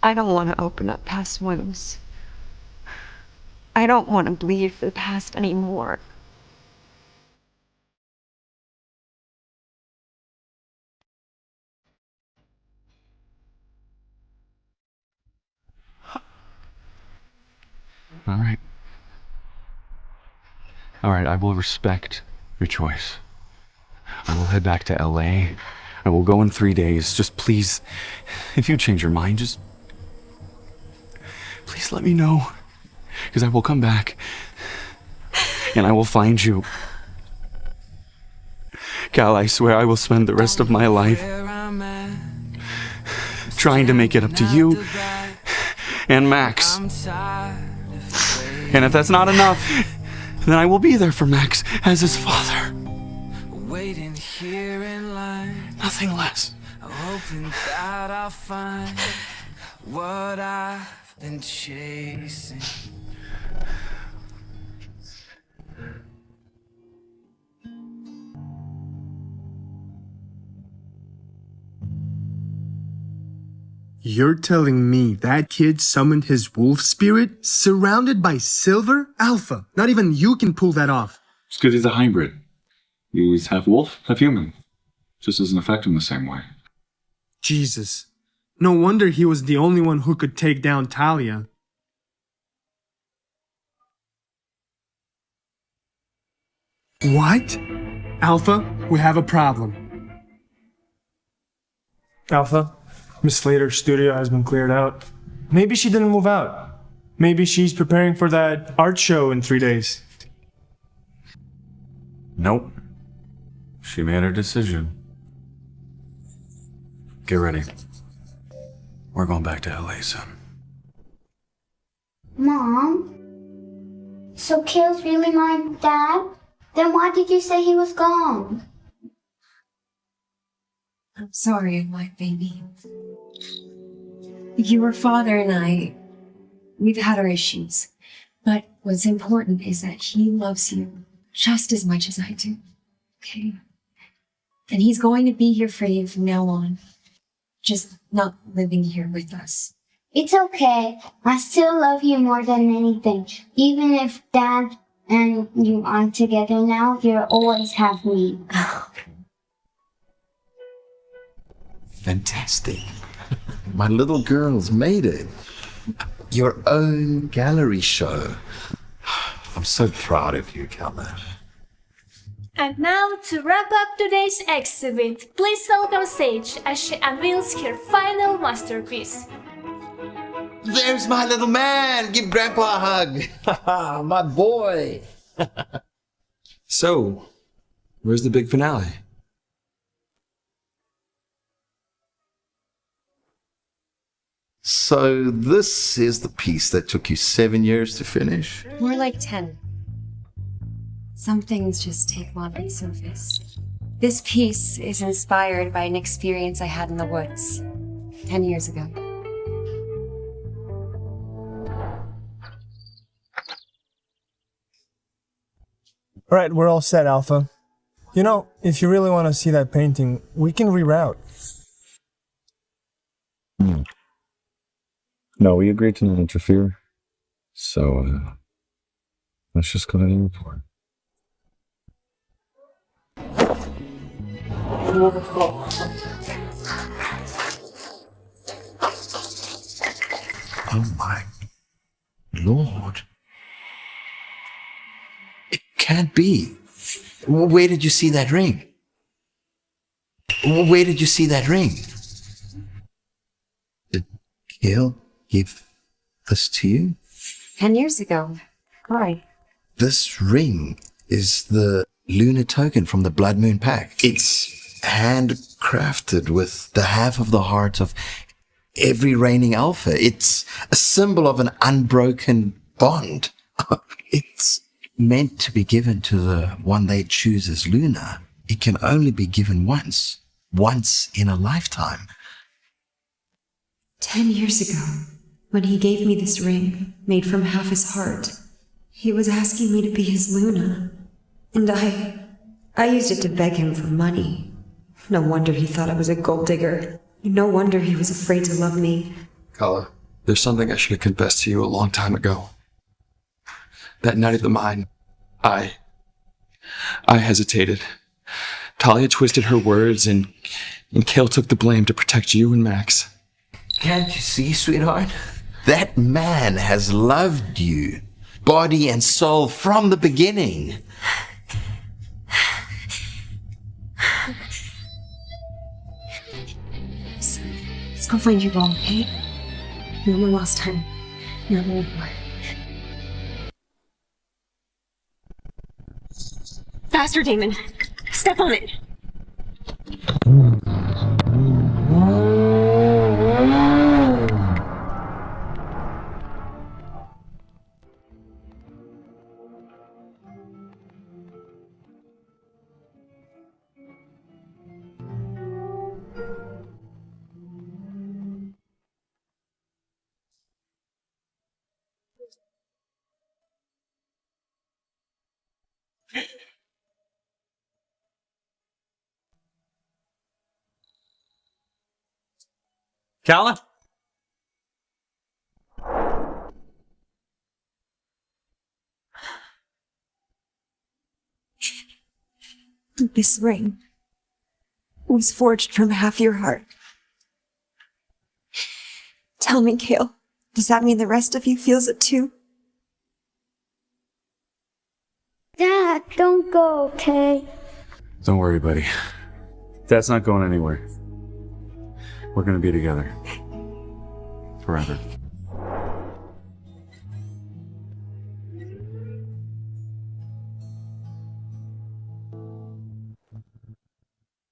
I don't want to open up past wounds. I don't want to bleed for the past anymore. All right, I will respect your choice. I will head back to LA. I will go in 3 days. Just please, if you change your mind, just please let me know. Because I will come back and I will find you. Cal, I swear I will spend the rest of my life trying to make it up to you and Max. And if that's not enough, then I will be there for Max as his father. Waiting here in line. Nothing less. Hoping that I'll find what I've been chasing. You're telling me that kid summoned his wolf spirit surrounded by silver? Alpha, not even you can pull that off. It's because he's a hybrid. He's half wolf, half human. Just doesn't affect him the same way. Jesus. No wonder he was the only one who could take down Talia. What? Alpha, we have a problem. Alpha, Miss Slater's studio has been cleared out. Maybe she didn't move out. Maybe she's preparing for that art show in 3 days. Nope. She made her decision. Get ready. We're going back to LA soon. Mom? So Kale's really my dad? Then why did you say he was gone? I'm sorry, white baby. Your father and I, we've had our issues. But what's important is that he loves you just as much as I do. Okay? And he's going to be here for you from now on. Just not living here with us. It's okay. I still love you more than anything. Even if Dad and you aren't together now, you'll always have me. Fantastic. My little girl's made it. Your own gallery show. I'm so proud of you, Calma. And now, to wrap up today's exhibit, please welcome Sage as she unveils her final masterpiece. There's my little man! Give Grandpa a hug! My boy! So, where's the big finale? So this is the piece that took you 7 years to finish? More like 10. Some things just take longer to surface. This piece is inspired by an experience I had in the woods 10 years ago. All right, we're all set, Alpha. You know, if you really want to see that painting, we can reroute. No, we agreed to not interfere. So, let's just go ahead and report. Oh my Lord. It can't be. Where did you see that ring? Where did you see that ring? Did Kale give this to you? 10 years ago. Why? This ring is the lunar token from the Blood Moon Pact. It's handcrafted with the half of the heart of every reigning alpha. It's a symbol of an unbroken bond. It's meant to be given to the one they choose as Luna. It can only be given once in a lifetime. 10 years ago, when he gave me this ring, made from half his heart, he was asking me to be his Luna. And I used it to beg him for money. No wonder he thought I was a gold digger. No wonder he was afraid to love me. Kala, there's something I should have confessed to you a long time ago. That night at the mine, I hesitated. Talia twisted her words and Kale took the blame to protect you and Max. Can't you see, sweetheart? That man has loved you, body and soul, from the beginning. Let's go find your ball, okay? No more lost time. Never more. Faster, Damon. Step on it. Calla? This ring was forged from half your heart. Tell me, Kale, does that mean the rest of you feels it too? Dad, don't go, okay? Don't worry, buddy. Dad's not going anywhere. We're gonna be together. Forever.